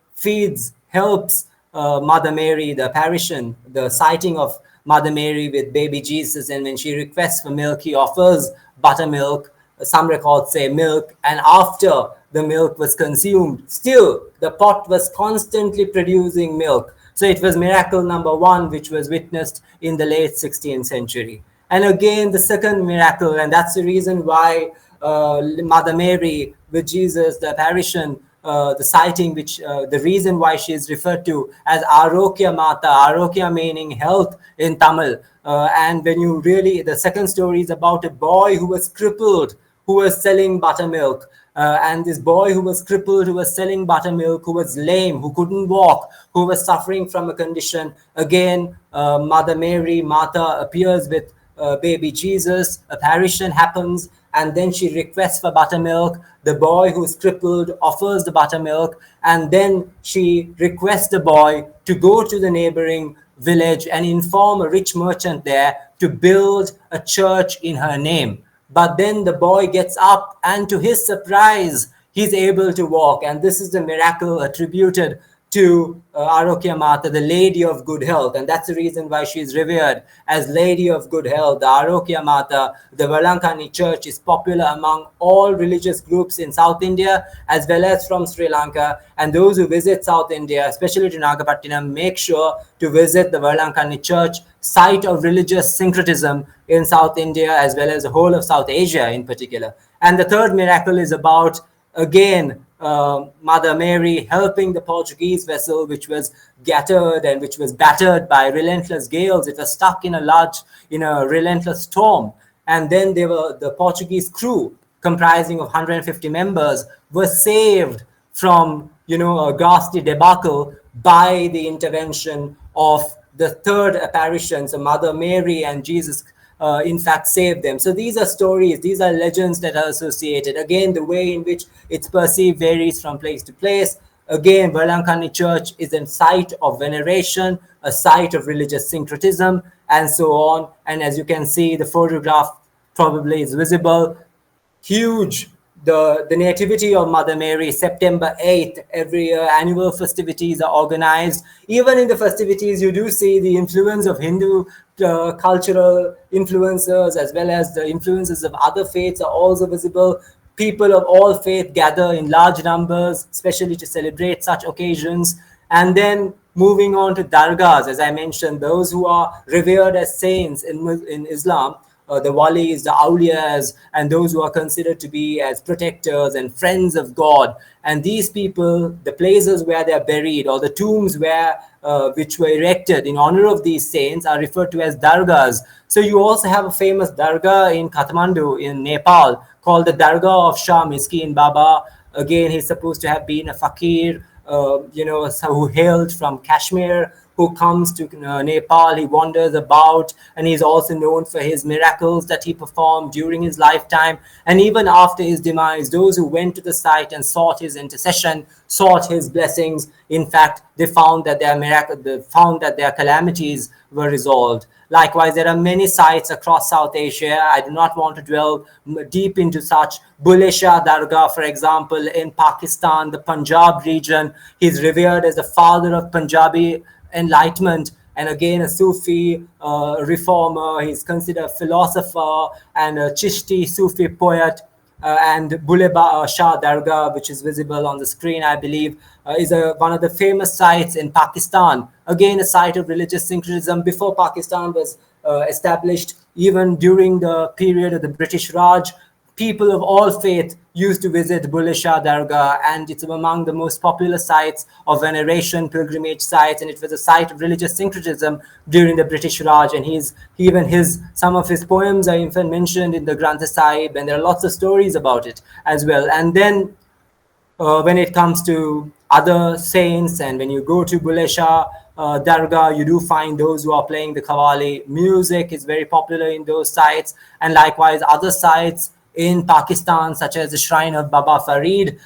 helps Mother Mary, the apparition, the sighting of Mother Mary with baby Jesus, and when she requests for milk, he offers buttermilk. Some records say milk, and after the milk was consumed, still the pot was constantly producing milk. So it was miracle number one, which was witnessed in the late 16th century. And again, the second miracle, and that's the reason why Mother Mary with Jesus, the apparition, the sighting, which the reason why she is referred to as Arokya Mata, Arokya meaning health in Tamil. And when you really, the second story is about a boy who was crippled, who was selling buttermilk. And this boy who was crippled, who was selling buttermilk, who was lame, who couldn't walk, who was suffering from a condition. Again, Mother Mary, Mata, appears with baby Jesus, apparition happens, and then she requests for buttermilk. The boy who's crippled offers the buttermilk, and then she requests the boy to go to the neighboring village and inform a rich merchant there to build a church in her name. But then the boy gets up, and to his surprise, he's able to walk. And this is the miracle attributed to Arokya Mata, the Lady of Good Health. And that's the reason why she is revered as Lady of Good Health. The Arokya Mata, the Valankani Church, is popular among all religious groups in South India, as well as from Sri Lanka. And those who visit South India, especially to Nagapattinam, make sure to visit the Valankani Church, site of religious syncretism in South India, as well as the whole of South Asia in particular. And the third miracle is about, again, Mother Mary helping the Portuguese vessel, which was battered and which was battered by relentless gales. It was stuck in a relentless storm. And then the Portuguese crew, comprising of 150 members, were saved from, a ghastly debacle by the intervention of the third apparition. So Mother Mary and Jesus in fact saved them. So these are stories, these are legends that are associated. Again, the way in which it's perceived varies from place to place. Again, Valankani Church is a site of veneration, a site of religious syncretism, and so on. And as you can see, the photograph probably is visible. Huge. The Nativity of Mother Mary, September 8th, every year, annual festivities are organized. Even in the festivities, you do see the influence of Hindu cultural influencers, as well as the influences of other faiths are also visible. People of all faith gather in large numbers, especially to celebrate such occasions. And then moving on to dargahs, as I mentioned, those who are revered as saints in Islam, the walis, the awliyas, and those who are considered to be as protectors and friends of God. And these people, the places where they are buried, or the tombs which were erected in honor of these saints, are referred to as dargahs. So you also have a famous dargah in Kathmandu in Nepal called the Dargah of Shah Miskin Baba. Again, he's supposed to have been a fakir, who hailed from Kashmir, who comes to Nepal. He wanders about, and he's also known for his miracles that he performed during his lifetime. And even after his demise, those who went to the site and sought his intercession, sought his blessings, in fact, they found that their calamities were resolved. Likewise, there are many sites across South Asia. I do not want to dwell deep into such. Bulle Shah Dargah, for example, in Pakistan, the Punjab region. He's revered as the father of Punjabi enlightenment, and again a Sufi reformer. He's considered a philosopher and a Chishti Sufi poet. And Bulle Shah Dargah, which is visible on the screen, I believe, is one of the famous sites in Pakistan. Again, a site of religious syncretism. Before Pakistan was established, even during the period of the British Raj, people of all faith used to visit Bulle Shah Dargah, and it's among the most popular sites of veneration, pilgrimage sites, and it was a site of religious syncretism during the British Raj. And some of his poems are even mentioned in the Granth Sahib, and there are lots of stories about it as well. And then when it comes to other saints, and when you go to Bulesha Dargah, you do find those who are playing the Qawwali music is very popular in those sites, and likewise other sites in Pakistan, such as the shrine of Baba Farid,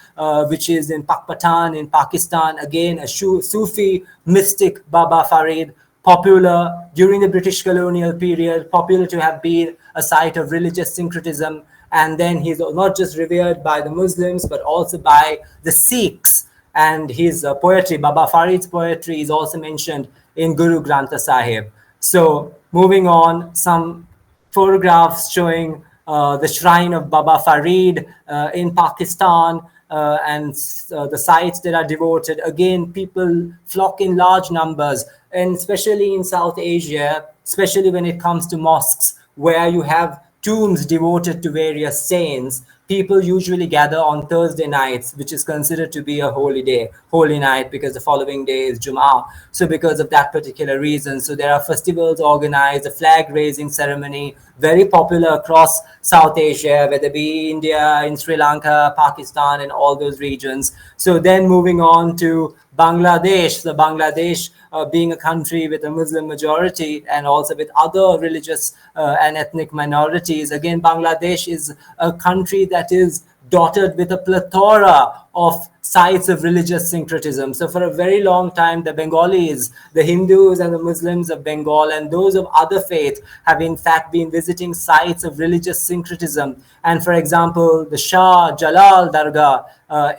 which is in Pakpatan in Pakistan. Again, a Sufi mystic Baba Farid, popular during the British colonial period, popular to have been a site of religious syncretism. And then he's not just revered by the Muslims, but also by the Sikhs. And his poetry, Baba Farid's poetry, is also mentioned in Guru Granth Sahib. So moving on, some photographs showing the shrine of Baba Farid in Pakistan, and the sites that are devoted. Again, people flock in large numbers, and especially in South Asia, especially when it comes to mosques, where you have tombs devoted to various saints. People usually gather on Thursday nights, which is considered to be a holy day, holy night, because the following day is Jum'ah. So because of that particular reason, so there are festivals organized, a flag raising ceremony, very popular across South Asia, whether it be India, in Sri Lanka, Pakistan, and all those regions. So then moving on to Bangladesh, the Bangladesh being a country with a Muslim majority and also with other religious and ethnic minorities. Again, Bangladesh is a country that is dotted with a plethora of sites of religious syncretism. So for a very long time, the Bengalis, the Hindus and the Muslims of Bengal and those of other faith have in fact been visiting sites of religious syncretism. And for example, the Shah Jalal Dargah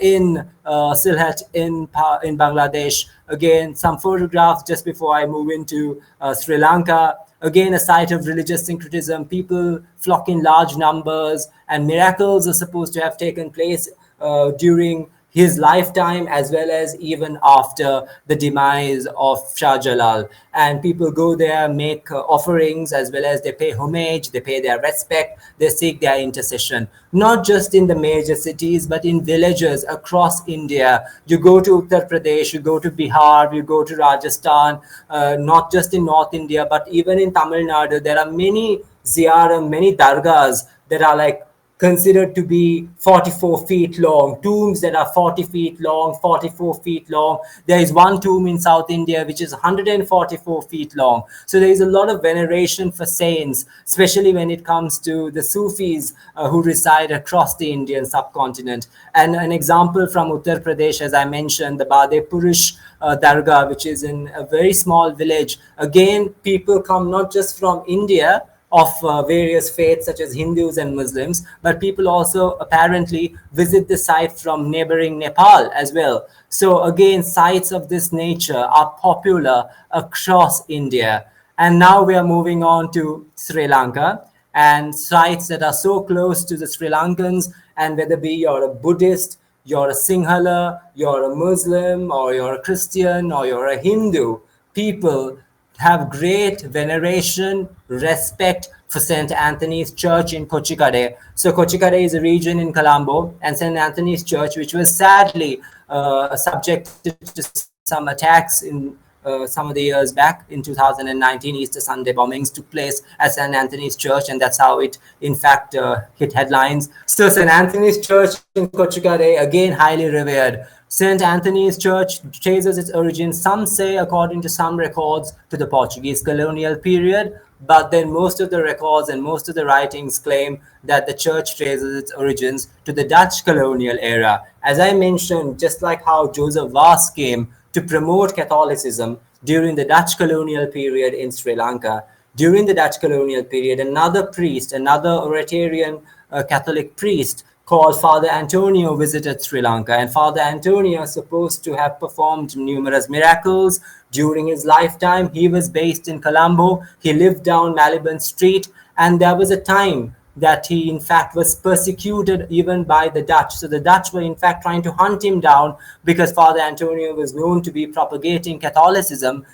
in Sylhet in Bangladesh. Again, some photographs just before I move into Sri Lanka. Again, a site of religious syncretism, people flock in large numbers, and miracles are supposed to have taken place during his lifetime as well as even after the demise of Shah Jalal. And people go there, make offerings, as well as they pay homage, they pay their respect, they seek their intercession. Not just in the major cities, but in villages across India. You go to Uttar Pradesh, you go to Bihar, you go to Rajasthan, not just in North India, but even in Tamil Nadu, there are many ziyarah, many dargahs that are like considered to be 44 feet long, tombs that are 40 feet long, 44 feet long. There is one tomb in South India which is 144 feet long. So there is a lot of veneration for saints, especially when it comes to the Sufis who reside across the Indian subcontinent. And an example from Uttar Pradesh, as I mentioned, the Bade Purush Dargah, which is in a very small village. Again, people come not just from India, of various faiths such as Hindus and Muslims, but people also apparently visit the site from neighboring Nepal as well. So again, sites of this nature are popular across India. And now we are moving on to Sri Lanka, and sites that are so close to the Sri Lankans, and whether be you're a Buddhist, you're a Sinhala, you're a Muslim, or you're a Christian, or you're a Hindu, people have great veneration, respect for St. Anthony's Church in Kochikade. So Kochikade is a region in Colombo, and St. Anthony's Church, which was sadly subjected to some attacks in some of the years back in 2019, Easter Sunday bombings took place at St. Anthony's Church, and that's how it in fact hit headlines. So St. Anthony's Church in Kochikade, again highly revered. St. Anthony's Church traces its origins, some say, according to some records, to the Portuguese colonial period, but then most of the records and most of the writings claim that the church traces its origins to the Dutch colonial era. As I mentioned, just like how Joseph Vaz came to promote Catholicism during the Dutch colonial period in Sri Lanka, during the Dutch colonial period, another priest, another Oratarian Catholic priest, called Father Antonio visited Sri Lanka, and Father Antonio is supposed to have performed numerous miracles during his lifetime. He was based in Colombo. He lived down Maliban Street, and there was a time that he in fact was persecuted even by the Dutch. So the Dutch were in fact trying to hunt him down because Father Antonio was known to be propagating Catholicism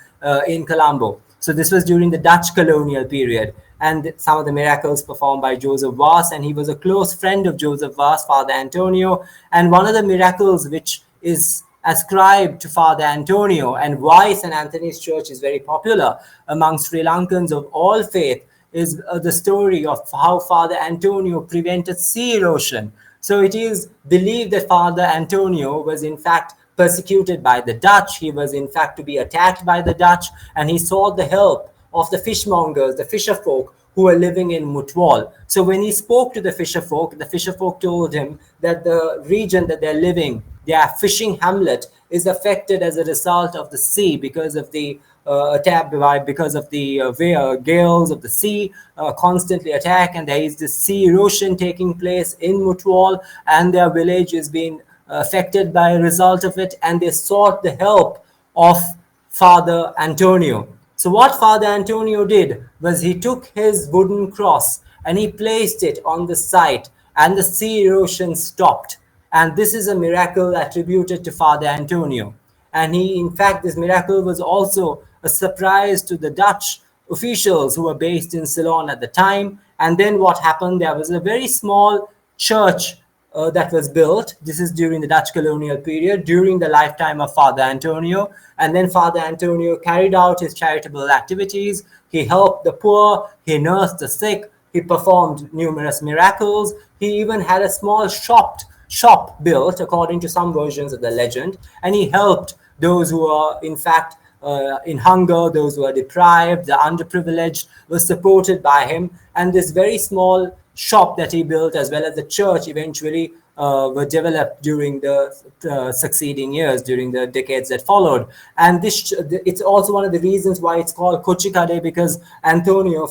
in Colombo. So this was during the Dutch colonial period, and some of the miracles performed by Joseph Vaz, and he was a close friend of Joseph Vaz, Father Antonio. And one of the miracles which is ascribed to Father Antonio, and why St. Anthony's Church is very popular among Sri Lankans of all faith, is the story of how Father Antonio prevented sea erosion So it is believed that Father Antonio was in fact persecuted by the Dutch. He was in fact to be attacked by the Dutch, and he sought the help of the fishmongers, the fisherfolk who were living in Mutwal. So when he spoke to the fisherfolk told him that the region that they're living, their fishing hamlet, is affected as a result of the sea because of the attack, because of the gales of the sea constantly attack, and there is this sea erosion taking place in Mutwal, and their village is being affected by a result of it, and they sought the help of Father Antonio. So what Father Antonio did was he took his wooden cross and he placed it on the site, and the sea erosion stopped. And this is a miracle attributed to Father Antonio. And in fact, this miracle was also a surprise to the Dutch officials who were based in Ceylon at the time. And then what happened, there was a very small church that was built. This is during the Dutch colonial period, during the lifetime of Father Antonio. And then Father Antonio carried out his charitable activities. He helped the poor, he nursed the sick, he performed numerous miracles. He even had a small shop built, according to some versions of the legend, and he helped those who are in fact in hunger, those who are deprived, the underprivileged, were supported by him. And this very small shop that he built, as well as the church, eventually were developed during the succeeding years, during the decades that followed. And this it's also one of the reasons why it's called Kochikade, because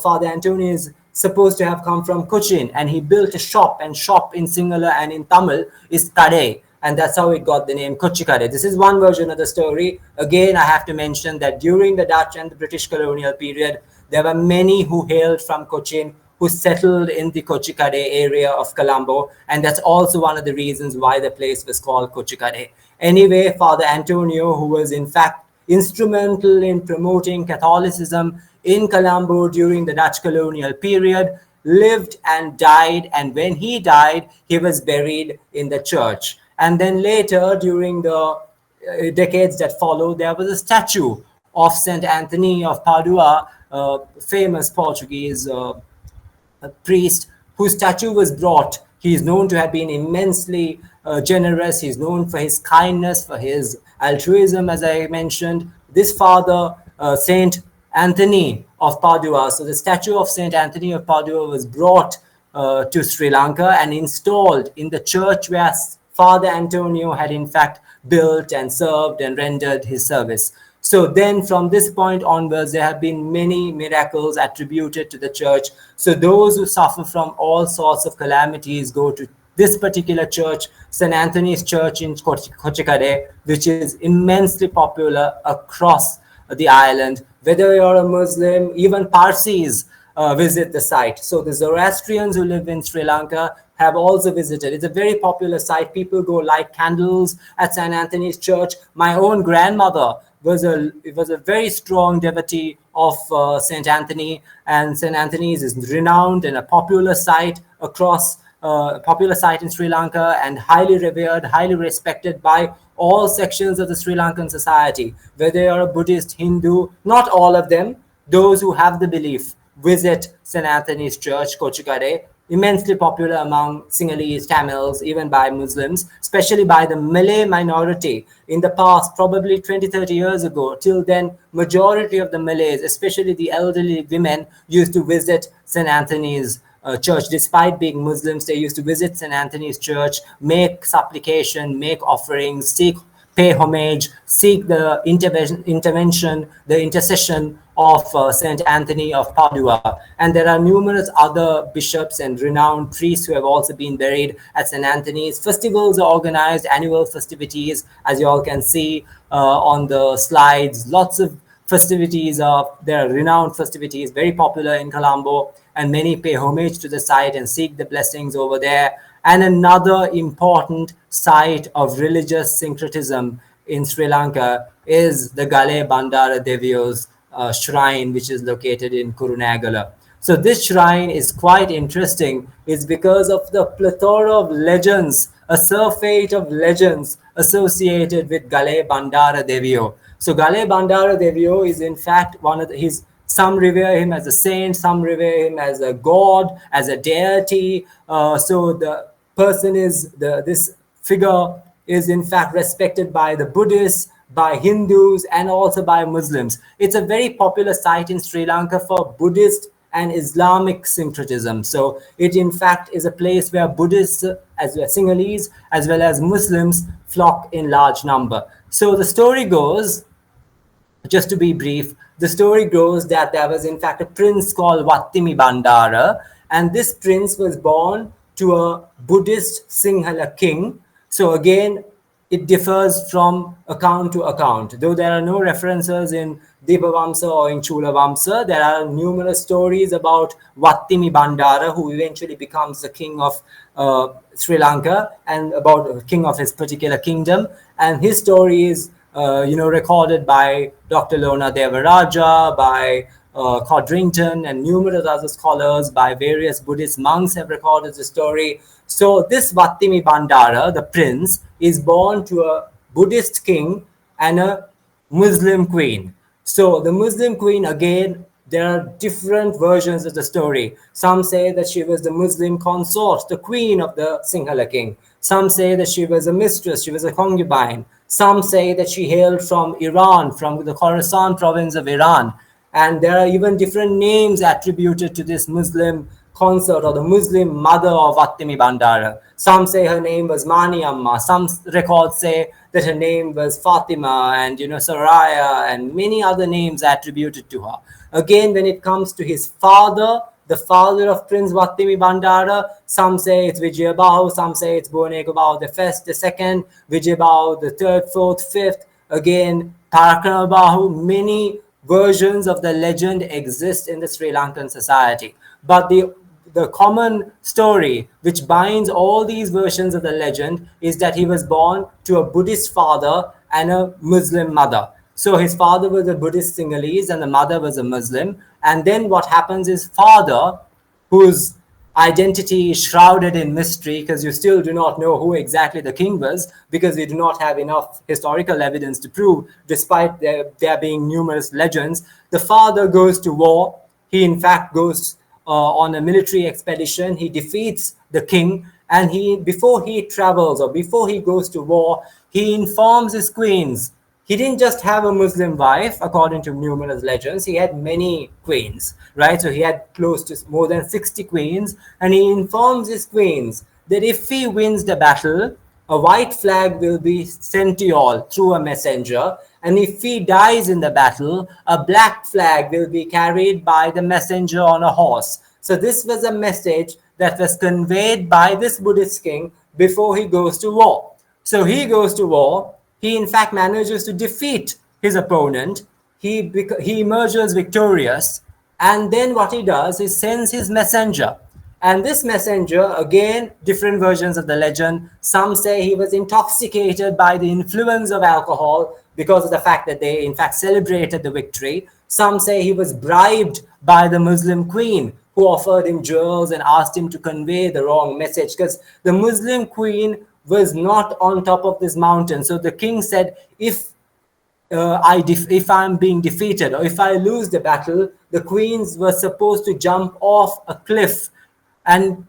Father Antonio is supposed to have come from Cochin, and he built a shop, and shop in Sinhala and in Tamil is Kade, and that's how it got the name Kochikade. This is one version of the story. Again, I have to mention that during the Dutch and the British colonial period, there were many who hailed from Cochin who settled in the Kochikade area of Colombo, and that's also one of the reasons why the place was called Kochikade. Anyway, Father Antonio, who was in fact instrumental in promoting Catholicism in Colombo during the Dutch colonial period, lived and died, and when he died, he was buried in the church. And then later, during the decades that followed, there was a statue of Saint Anthony of Padua, famous Portuguese priest, whose statue was brought. He is known to have been immensely generous. He's known for his kindness, for his altruism, as I mentioned. This father, Saint Anthony of Padua, so the statue of Saint Anthony of Padua was brought to Sri Lanka and installed in the church where Father Antonio had in fact built and served and rendered his service. So then from this point onwards, there have been many miracles attributed to the church. So those who suffer from all sorts of calamities go to this particular church, St. Anthony's Church in Kochikade, which is immensely popular across the island. Whether you're a Muslim, even Parsis visit the site. So the Zoroastrians who live in Sri Lanka have also visited. It's a very popular site. People go light candles at St. Anthony's Church. My own grandmother was a very strong devotee of St. Anthony, and St. Anthony's is renowned and a popular site across popular site in Sri Lanka, and highly revered, highly respected by all sections of the Sri Lankan society. Whether you're a Buddhist, Hindu, not all of them, those who have the belief visit St. Anthony's Church, Kochikade. Immensely popular among Sinhalese, Tamils, even by Muslims, especially by the Malay minority. In the past, probably 20-30 years ago, till then, majority of the Malays, especially the elderly women, used to visit St. Anthony's Church. Despite being Muslims, they used to visit St. Anthony's Church, make supplication, make offerings, pay homage, seek the intervention, the intercession of St. Anthony of Padua. And there are numerous other bishops and renowned priests who have also been buried at St. Anthony's. Festivals are organized, annual festivities, as you all can see on the slides. Lots of festivities there are renowned festivities, very popular in Colombo, and many pay homage to the site and seek the blessings over there. And another important site of religious syncretism in Sri Lanka is the Gale Bandara Devio's shrine, which is located in Kurunegala. So this shrine is quite interesting. It's because of the plethora of legends, a surfeit of legends associated with Gale Bandara Devio. So Gale Bandara Devio is in fact one of some revere him as a saint, some revere him as a god, as a deity. So the person is this figure is in fact respected by the Buddhists, by Hindus, and also by Muslims. It's a very popular site in Sri Lanka for Buddhist and Islamic syncretism. So it in fact is a place where Buddhists, as well as Sinhalese, as well as Muslims flock in large number. So the story goes, just to be brief, the story goes that there was in fact a prince called Vattimi Bandara, and this prince was born to a Buddhist Sinhala king. So again, it differs from account to account. Though there are no references in Dipavamsa or in Chulavamsa, there are numerous stories about Vattimi Bandara, who eventually becomes the king of Sri Lanka and about king of his particular kingdom. And his story is recorded by Dr. Lona Devaraja, by Codrington, and numerous other scholars, by various Buddhist monks have recorded the story. So this Vattimi Bandara, the prince, is born to a Buddhist king and a Muslim queen. So the Muslim queen, again, there are different versions of the story. Some say that she was the Muslim consort, the queen of the Sinhala king. Some say that she was a mistress, she was a concubine. Some say that she hailed from Iran, from the Khorasan province of Iran. And there are even different names attributed to this Muslim consort or the Muslim mother of Vattimi Bandara. Some say her name was Mani Amma. Some records say that her name was Fatima and Soraya, and many other names attributed to her. Again, when it comes to his father, the father of Prince Vattimi Bandara, some say it's Vijayabahu, some say it's Bhuvanekabahu the first, the second, Vijayabahu the third, fourth, fifth, again Parakramabahu. Many versions of the legend exist in the Sri Lankan society. But the common story which binds all these versions of the legend is that he was born to a Buddhist father and a Muslim mother. So his father was a Buddhist Sinhalese and the mother was a Muslim. And then what happens is father, whose identity is shrouded in mystery because you still do not know who exactly the king was, because we do not have enough historical evidence to prove, despite there being numerous legends. The father goes to war. He in fact goes on a military expedition. He defeats the king, and before he travels or before he goes to war, he informs his queens. He didn't just have a Muslim wife, according to numerous legends. He had many queens, right? So he had close to more than 60 queens, and he informs his queens that if he wins the battle, a white flag will be sent to you all through a messenger. And if he dies in the battle, a black flag will be carried by the messenger on a horse. So this was a message that was conveyed by this Buddhist king before he goes to war. So he goes to war. He in fact manages to defeat his opponent. He emerges victorious. And then what he does is sends his messenger. And this messenger, again, different versions of the legend. Some say he was intoxicated by the influence of alcohol because of the fact that they, in fact, celebrated the victory. Some say he was bribed by the Muslim queen, who offered him jewels and asked him to convey the wrong message, because the Muslim queen was not on top of this mountain. So the king said, if I'm being defeated or if I lose the battle, the queens were supposed to jump off a cliff and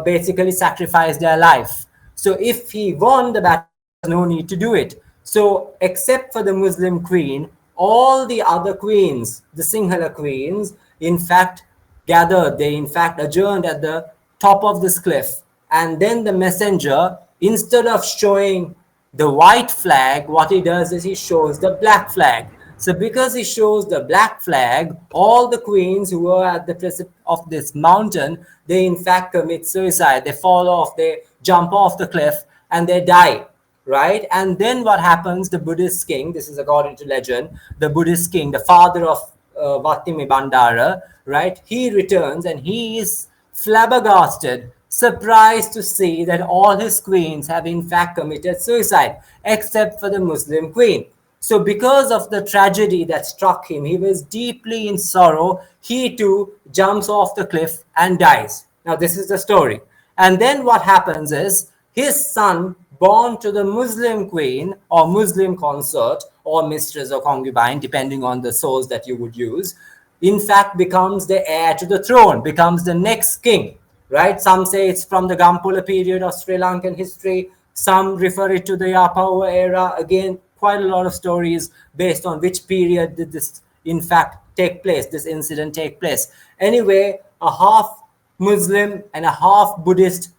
basically sacrifice their life. So if he won the battle, there was no need to do it. So except for the Muslim queen, all the other queens, the Sinhala queens, in fact gathered. They in fact adjourned at the top of this cliff. And then the messenger, instead of showing the white flag, what he does is he shows the black flag. So because he shows the black flag, all the queens who were at the precipice of this mountain, they in fact commit suicide. They fall off, they jump off the cliff, and they die, right? And then what happens, the Buddhist king, this is according to legend, the Buddhist king, the father of Vattimi Bandara, right? He returns and he is flabbergasted, surprised to see that all his queens have in fact committed suicide, except for the Muslim queen. So because of the tragedy that struck him, he was deeply in sorrow. He too jumps off the cliff and dies. Now this is the story. And then what happens is his son, born to the Muslim queen or Muslim consort or mistress or concubine, depending on the source that you would use, in fact becomes the heir to the throne, becomes the next king. right? Some say it's from the Gampula period of Sri Lankan history. Some refer it to the Yapawa era. Again, quite a lot of stories based on which period did this in fact take place, this incident take place. Anyway, a half Muslim and a half Buddhist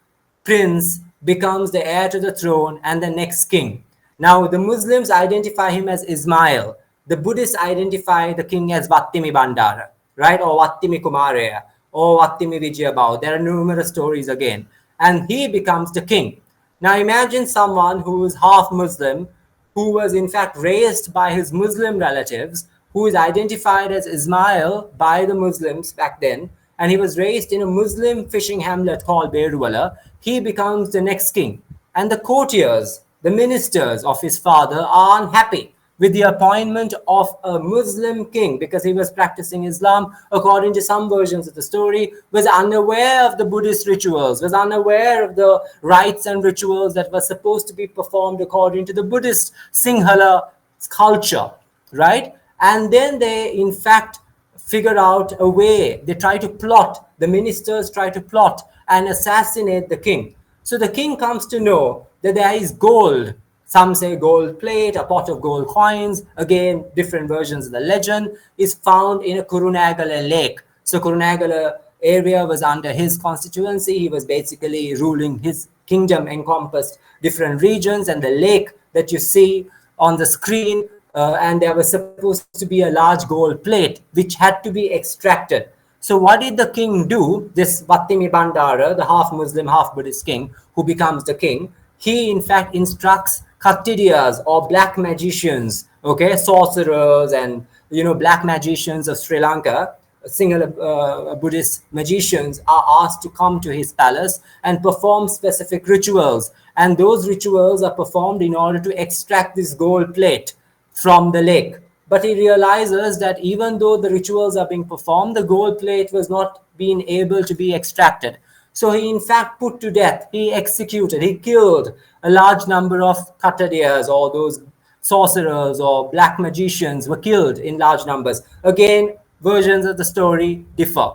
prince becomes the heir to the throne and the next king. Now, the Muslims identify him as Ismail. The Buddhists identify the king as Vattimi Bandara, right? Or Vattimi Kumareya, or Vattimi Vijayabhau. There are numerous stories again. And he becomes the king. Now, imagine someone who is half Muslim, who was in fact raised by his Muslim relatives, who is identified as Ismail by the Muslims back then, and he was raised in a Muslim fishing hamlet called Beruwala. He becomes the next king. And the courtiers, the ministers of his father, are unhappy with the appointment of a Muslim king because he was practicing Islam, according to some versions of the story, was unaware of the Buddhist rituals, was unaware of the rites and rituals that were supposed to be performed according to the Buddhist Sinhala culture, right? And then they, in fact, figure out a way. They try to plot, the ministers try to plot and assassinate the king. So the king comes to know that there is gold. Some say gold plate, a pot of gold coins. Again, different versions of the legend is found in a Kurunegala lake. So Kurunegala area was under his constituency. He was basically ruling, his kingdom encompassed different regions, and the lake that you see on the screen, and there was supposed to be a large gold plate which had to be extracted. So what did the king do? This Vattimi Bandara, the half Muslim, half Buddhist king who becomes the king, he in fact instructs Kattidiyas or black magicians, okay, sorcerers and black magicians of Sri Lanka, single Buddhist magicians are asked to come to his palace and perform specific rituals. And those rituals are performed in order to extract this gold plate from the lake. But he realizes that even though the rituals are being performed, the gold plate was not being able to be extracted. So he in fact put to death, he executed, he killed a large number of Kattadiyas, or those sorcerers or black magicians were killed in large numbers. Again, versions of the story differ.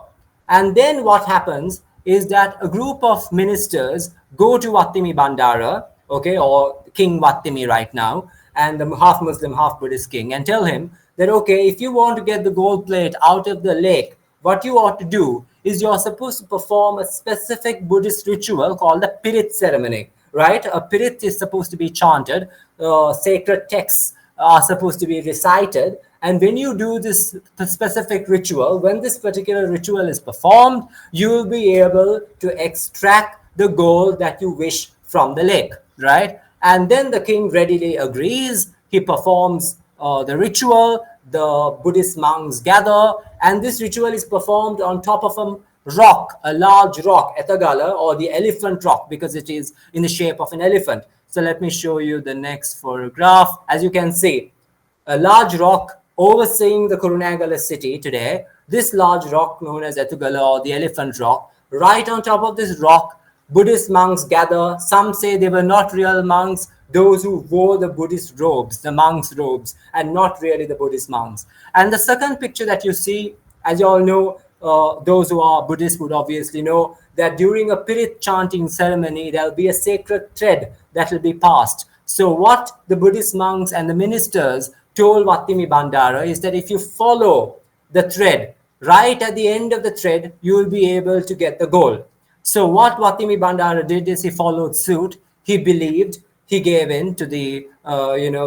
And then what happens is that a group of ministers go to Vattimi Bandara, okay, or King Vattimi right now, and the half Muslim, half Buddhist king, and tell him that, okay, if you want to get the gold plate out of the lake, what you ought to do is you're supposed to perform a specific Buddhist ritual called the Pirit ceremony, right? A Pirit is supposed to be chanted, sacred texts are supposed to be recited. And when you do this specific ritual, when this particular ritual is performed, you will be able to extract the gold that you wish from the lake, right? And then the king readily agrees. He performs the ritual. The Buddhist monks gather, and this ritual is performed on top of a rock, a large rock, Etagala, or the elephant rock, because it is in the shape of an elephant. So let me show you the next photograph. As you can see, a large rock overseeing the Kurunegala city today. This large rock known as Etagala, or the elephant rock. Right on top of this rock, Buddhist monks gather. Some say they were not real monks, those who wore the Buddhist robes, the monks' robes, and not really the Buddhist monks. And the second picture that you see, as you all know, those who are Buddhists would obviously know that during a Pirit chanting ceremony, there will be a sacred thread that will be passed. So what the Buddhist monks and the ministers told Vattimi Bandara is that if you follow the thread, right at the end of the thread, you will be able to get the gold. So what Vattimi Bandara did is he followed suit. He believed, he gave in to the,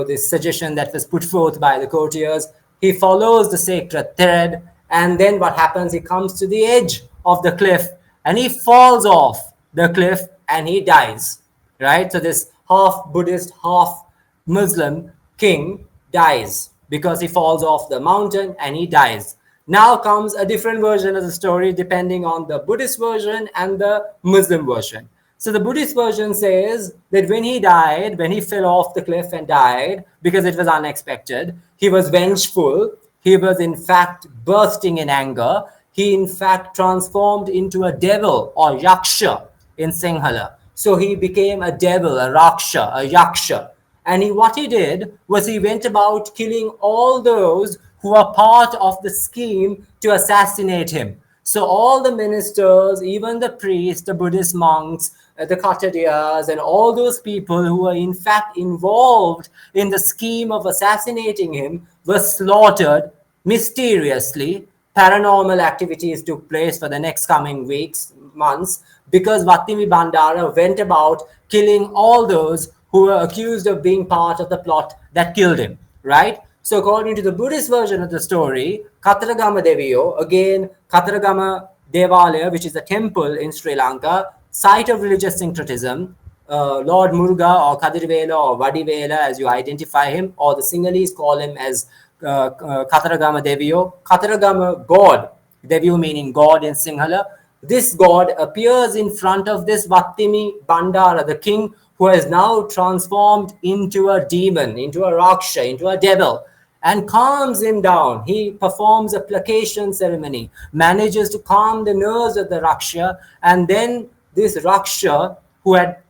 this suggestion that was put forth by the courtiers. He follows the sacred thread. And then what happens? He comes to the edge of the cliff and he falls off the cliff and he dies, right? So this half Buddhist, half Muslim king dies because he falls off the mountain and he dies. Now comes a different version of the story depending on the Buddhist version and the Muslim version. So the Buddhist version says that when he died, when he fell off the cliff and died, because it was unexpected, he was vengeful. He was in fact bursting in anger. He in fact transformed into a devil, or yaksha in Sinhala. So he became a devil, a raksha, a yaksha. And what he did was he went about killing all those who were part of the scheme to assassinate him. So all the ministers, even the priests, the Buddhist monks, the Katadiyas, and all those people who were in fact involved in the scheme of assassinating him were slaughtered mysteriously. Paranormal activities took place for the next coming weeks, months, because Vatimi Bandara went about killing all those who were accused of being part of the plot that killed him, right? So according to the Buddhist version of the story, Kataragama Deviyo, again, Kataragama Devalaya, which is a temple in Sri Lanka, site of religious syncretism, Lord Muruga or Kadirvela or Vadivela as you identify him, or the Sinhalese call him as Kataragama Deviyo. Kataragama God, Deviyo meaning God in Sinhala. This God appears in front of this Vattimi Bandara, the king who has now transformed into a demon, into a Raksha, into a devil, and calms him down. He performs a placation ceremony, manages to calm the nerves of the Raksha, and then this Raksha, who had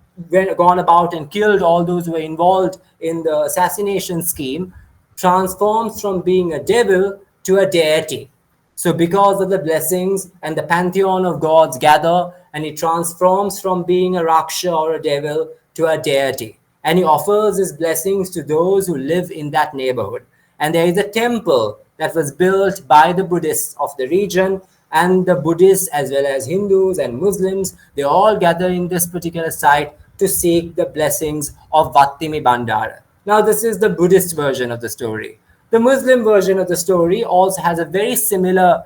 gone about and killed all those who were involved in the assassination scheme, transforms from being a devil to a deity. So because of the blessings and the pantheon of gods gather, and he transforms from being a Raksha or a devil to a deity. And he offers his blessings to those who live in that neighborhood. And there is a temple that was built by the Buddhists of the region, and the Buddhists as well as Hindus and Muslims, they all gather in this particular site to seek the blessings of Vattimi Bandara. Now this is the Buddhist version of the story. The Muslim version of the story also has a very similar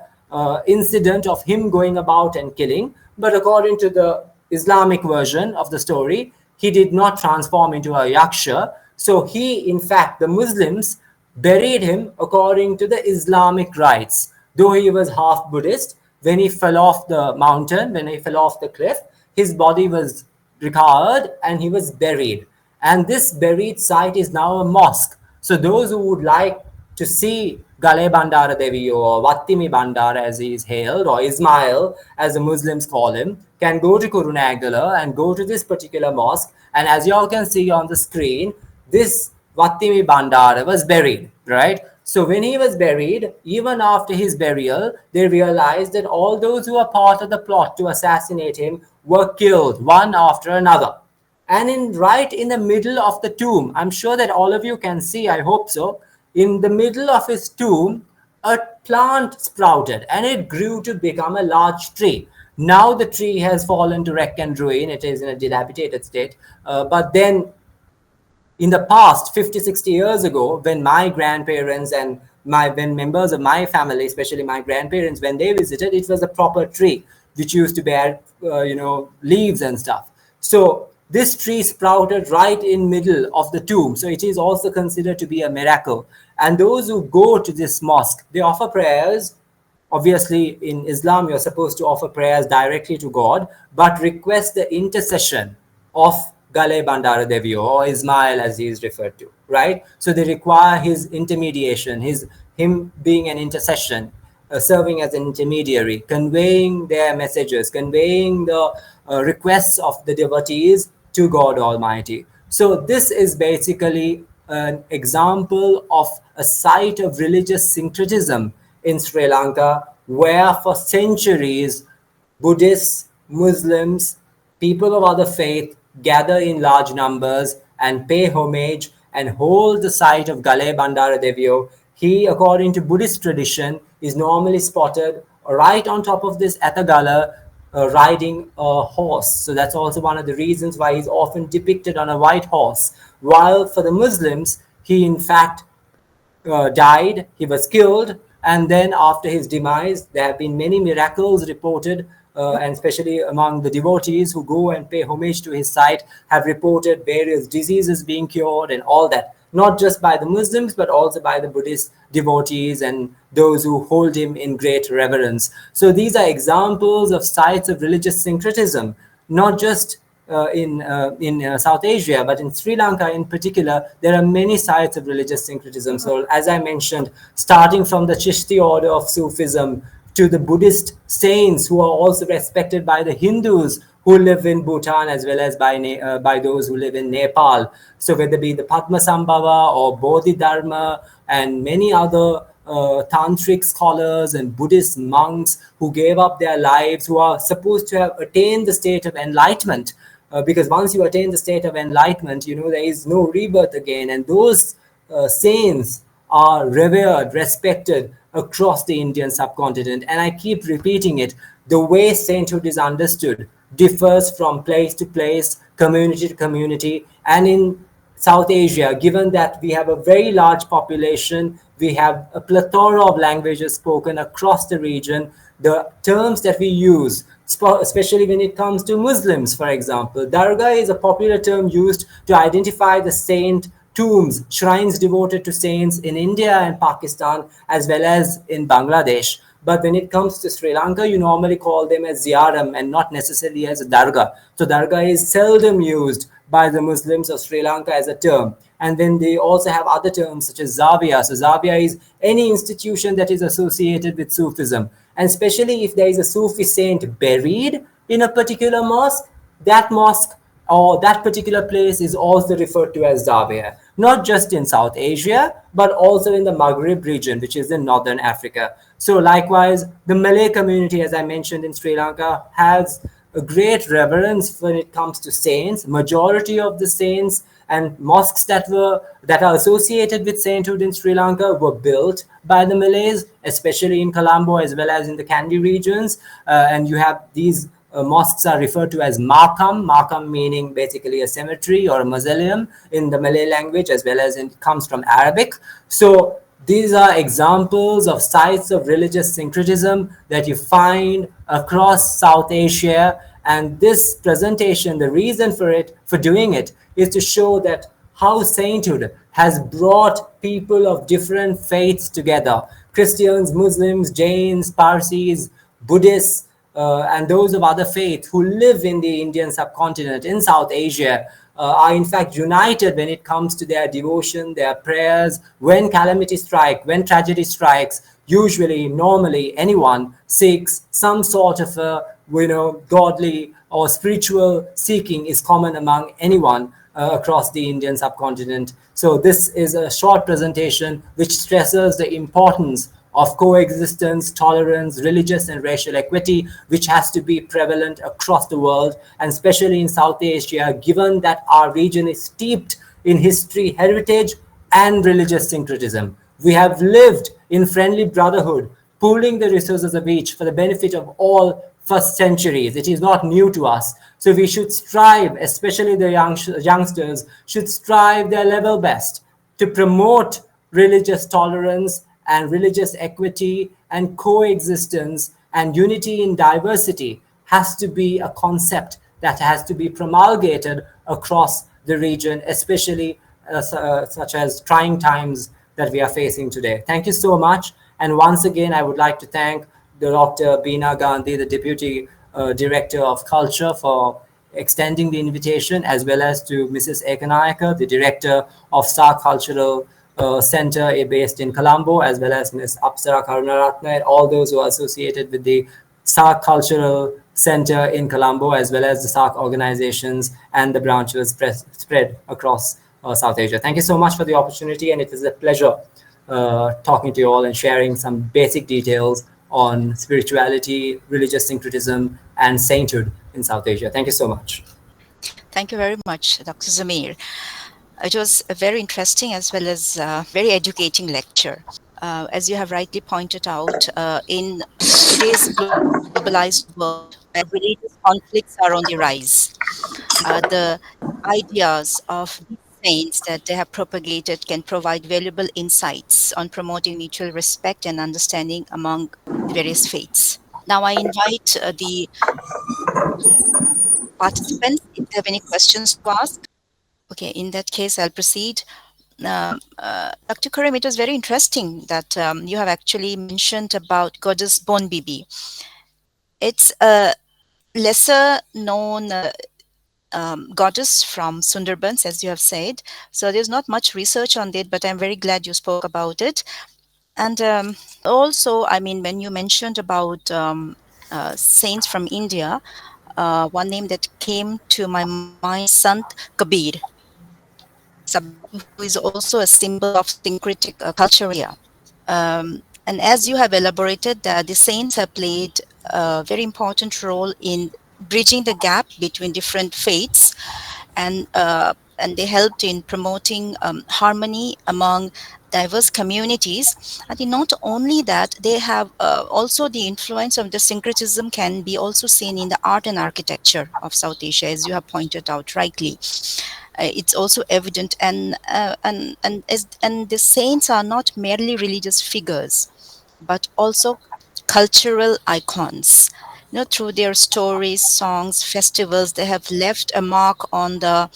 incident of him going about and killing, but according to the Islamic version of the story, he did not transform into a yaksha. So he, in fact, the Muslims buried him according to the Islamic rites. Though he was half Buddhist, when he fell off the mountain, when he fell off the cliff, his body was recovered and he was buried. And this buried site is now a mosque. So those who would like to see Gale Bandara Devi or Vattimi Bandara as he is hailed, or Ismail as the Muslims call him, can go to Kurunagala and go to this particular mosque. And as you all can see on the screen, this Vattimi Bandara was buried, right? So when he was buried, even after his burial, they realized that all those who were part of the plot to assassinate him were killed one after another. And right in the middle of the tomb, I'm sure that all of you can see, I hope so, in the middle of his tomb, a plant sprouted and it grew to become a large tree. Now the tree has fallen to wreck and ruin. It is in a dilapidated state. But then in the past, 50, 60 years ago, when my grandparents and when members of my family, especially my grandparents, when they visited, it was a proper tree which used to bear, leaves and stuff. So this tree sprouted right in middle of the tomb. So it is also considered to be a miracle. And those who go to this mosque, they offer prayers. Obviously, in Islam, you're supposed to offer prayers directly to God, but request the intercession of Gale Bandara Devi or Ismail as he is referred to, right? So they require his intermediation, him being an intercession, serving as an intermediary, conveying their messages, conveying the requests of the devotees to God Almighty. So this is basically an example of a site of religious syncretism in Sri Lanka, where for centuries Buddhists, Muslims, people of other faith gather in large numbers and pay homage and hold the site of Gale Bandara Devio. He, according to Buddhist tradition, is normally spotted right on top of this Atagala, riding a horse. So that's also one of the reasons why he's often depicted on a white horse. While for the Muslims, he in fact died, he was killed, and then after his demise, there have been many miracles reported, and especially among the devotees who go and pay homage to his site, have reported various diseases being cured and all that, not just by the Muslims, but also by the Buddhist devotees and those who hold him in great reverence. So these are examples of sites of religious syncretism, not just in South Asia, but in Sri Lanka in particular, there are many sites of religious syncretism. So as I mentioned, starting from the Chishti order of Sufism to the Buddhist saints who are also respected by the Hindus, who live in Bhutan, as well as by those who live in Nepal. So whether it be the Padmasambhava or Bodhidharma and many other tantric scholars and Buddhist monks who gave up their lives, who are supposed to have attained the state of enlightenment. Because once you attain the state of enlightenment, there is no rebirth again. And those saints are revered, respected across the Indian subcontinent. And I keep repeating it, the way sainthood is understood differs from place to place, community to community. And in South Asia, given that we have a very large population, we have a plethora of languages spoken across the region, the terms that we use, especially when it comes to Muslims, for example, Dargah is a popular term used to identify the saint tombs, shrines devoted to saints in India and Pakistan, as well as in Bangladesh. But when it comes to Sri Lanka, you normally call them as ziyaram and not necessarily as a dargah. So dargah is seldom used by the Muslims of Sri Lanka as a term. And then they also have other terms such as Zavia. So Zavia is any institution that is associated with Sufism. And especially if there is a Sufi saint buried in a particular mosque, that mosque or that particular place is also referred to as Zawiya, not just in South Asia, but also in the Maghreb region, which is in Northern Africa. So likewise, the Malay community, as I mentioned in Sri Lanka, has a great reverence when it comes to saints. Majority of the saints and mosques that are associated with sainthood in Sri Lanka were built by the Malays, especially in Colombo as well as in the Kandy regions. And you have these mosques are referred to as makam meaning basically a cemetery or a mausoleum in the Malay language, as well as it comes from Arabic. So these are examples of sites of religious syncretism that you find across South Asia. And this presentation, the reason for doing it, is to show that how sainthood has brought people of different faiths together. Christians, Muslims, Jains, Parsis, Buddhists, and those of other faiths who live in the Indian subcontinent, in South Asia, are in fact united when it comes to their devotion, their prayers. When calamity strikes, when tragedy strikes, usually, normally, anyone seeks some sort of a godly or spiritual seeking is common among anyone across the Indian subcontinent. So this is a short presentation which stresses the importance of coexistence, tolerance, religious and racial equity, which has to be prevalent across the world, and especially in South Asia, given that our region is steeped in history, heritage, and religious syncretism. We have lived in friendly brotherhood, pooling the resources of each for the benefit of all for centuries. It is not new to us. So we should strive, especially the youngsters, should strive their level best to promote religious tolerance and religious equity and coexistence, and unity in diversity has to be a concept that has to be promulgated across the region, especially such as trying times that we are facing today. Thank you so much. And once again, I would like to thank Dr. Beena Gandhi, the Deputy Director of Culture, for extending the invitation, as well as to Mrs. Ekanayaka, the Director of SAARC Cultural Centre based in Colombo, as well as Ms. Apsara Karunaratna, and all those who are associated with the SAARC Cultural Centre in Colombo, as well as the SAARC organizations and the branches spread across South Asia. Thank you so much for the opportunity, and it is a pleasure talking to you all and sharing some basic details on spirituality, religious syncretism, and sainthood in South Asia. Thank you so much. Thank you very much, Dr. Zameer. It was a very interesting as well as very educating lecture. As you have rightly pointed out, in today's globalized world, where religious conflicts are on the rise, the ideas of these saints that they have propagated can provide valuable insights on promoting mutual respect and understanding among the various faiths. Now, I invite the participants if they have any questions to ask. Okay, in that case, I'll proceed. Dr. Karim, it was very interesting that you have actually mentioned about goddess Bon Bibi. It's a lesser known goddess from Sundarbans, as you have said. So there's not much research on it, but I'm very glad you spoke about it. And also, I mean, when you mentioned about saints from India, one name that came to my mind is Sant Kabir, who is also a symbol of syncretic culture in India. And as you have elaborated, the saints have played a very important role in bridging the gap between different faiths, and they helped in promoting harmony among diverse communities. I think not only that, they have also the influence of the syncretism can be also seen in the art and architecture of South Asia, as you have pointed out rightly. It's also evident, and the saints are not merely religious figures, but also cultural icons. Through their stories, songs, festivals, they have left a mark on the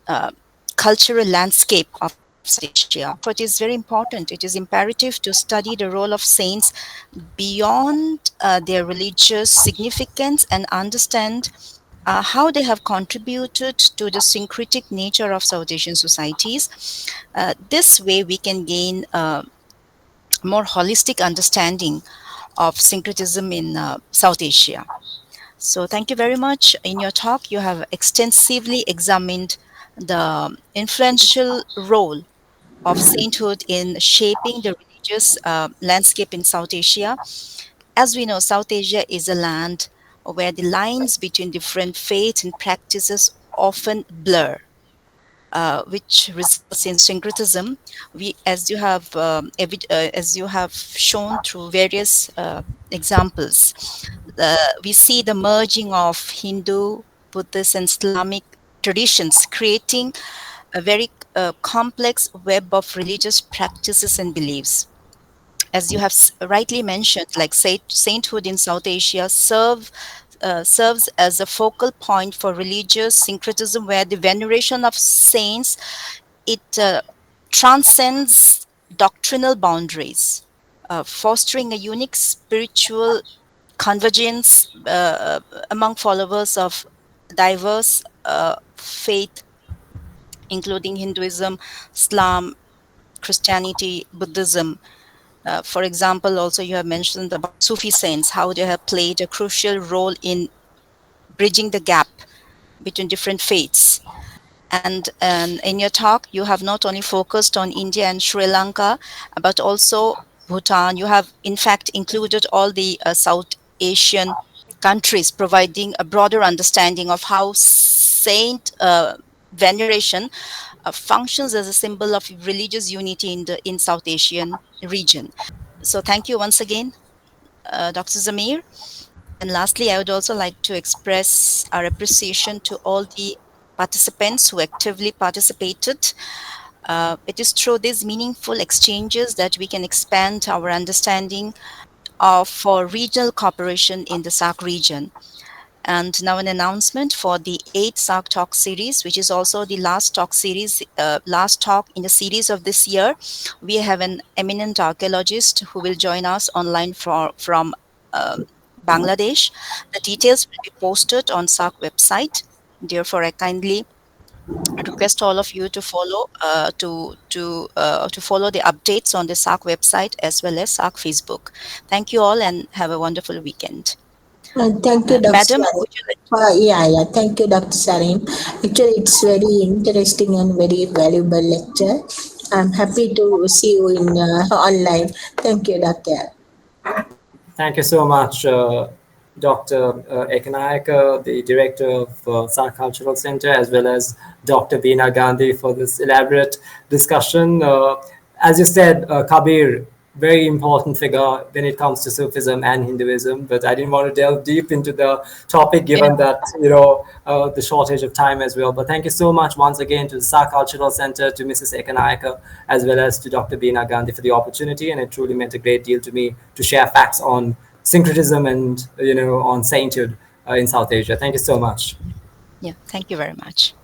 uh, cultural landscape of South Asia. Therefore, it is very important. It is imperative to study the role of saints beyond their religious significance and understand how they have contributed to the syncretic nature of South Asian societies. This way, we can gain a more holistic understanding of syncretism in South Asia. So, thank you very much. In your talk, you have extensively examined the influential role of sainthood in shaping the religious landscape in South Asia. As we know, South Asia is a land where the lines between different faiths and practices often blur, which results in syncretism. As you have shown through various examples, we see the merging of Hindu, Buddhist, and Islamic traditions, creating a very complex web of religious practices and beliefs. As you have rightly mentioned, like sainthood in South Asia serves as a focal point for religious syncretism, where the veneration of saints it transcends doctrinal boundaries, fostering a unique spiritual convergence among followers of diverse faith, including Hinduism, Islam, Christianity, Buddhism. For example, also you have mentioned about Sufi saints, how they have played a crucial role in bridging the gap between different faiths. And in your talk, you have not only focused on India and Sri Lanka, but also Bhutan. You have, in fact, included all the South Asian countries, providing a broader understanding of how saint veneration functions as a symbol of religious unity in South Asian region. So thank you once again, Dr. Zameer. And lastly, I would also like to express our appreciation to all the participants who actively participated. It is through these meaningful exchanges that we can expand our understanding of for regional cooperation in the SAARC region. And now an announcement for the 8th SAARC Talk Series, which is also the last last talk in the series of this year. We have an eminent archaeologist who will join us online from Bangladesh. The details will be posted on SAARC website. Therefore, I kindly request all of you to follow to follow the updates on the SAARC website as well as SAARC Facebook. Thank you all and have a wonderful weekend. Thank you, Dr. Madam, Sarin. would you like? Yeah. Thank you, Dr. Sarin. Actually, it's very interesting and very valuable lecture. I'm happy to see you in online. Thank you, Doctor. Thank you so much, Dr. Ekanayaka, the director of SAARC Cultural Centre, as well as Dr. Beena Gandhi for this elaborate discussion. As you said, Kabir, very important figure when it comes to Sufism and Hinduism, but I didn't want to delve deep into the topic given that, the shortage of time as well. But thank you so much once again to the SAARC Cultural Centre, to Mrs. Ekanayaka, as well as to Dr. Beena Gandhi for the opportunity. And it truly meant a great deal to me to share facts on syncretism and, on sainthood in South Asia. Thank you so much. Yeah, thank you very much.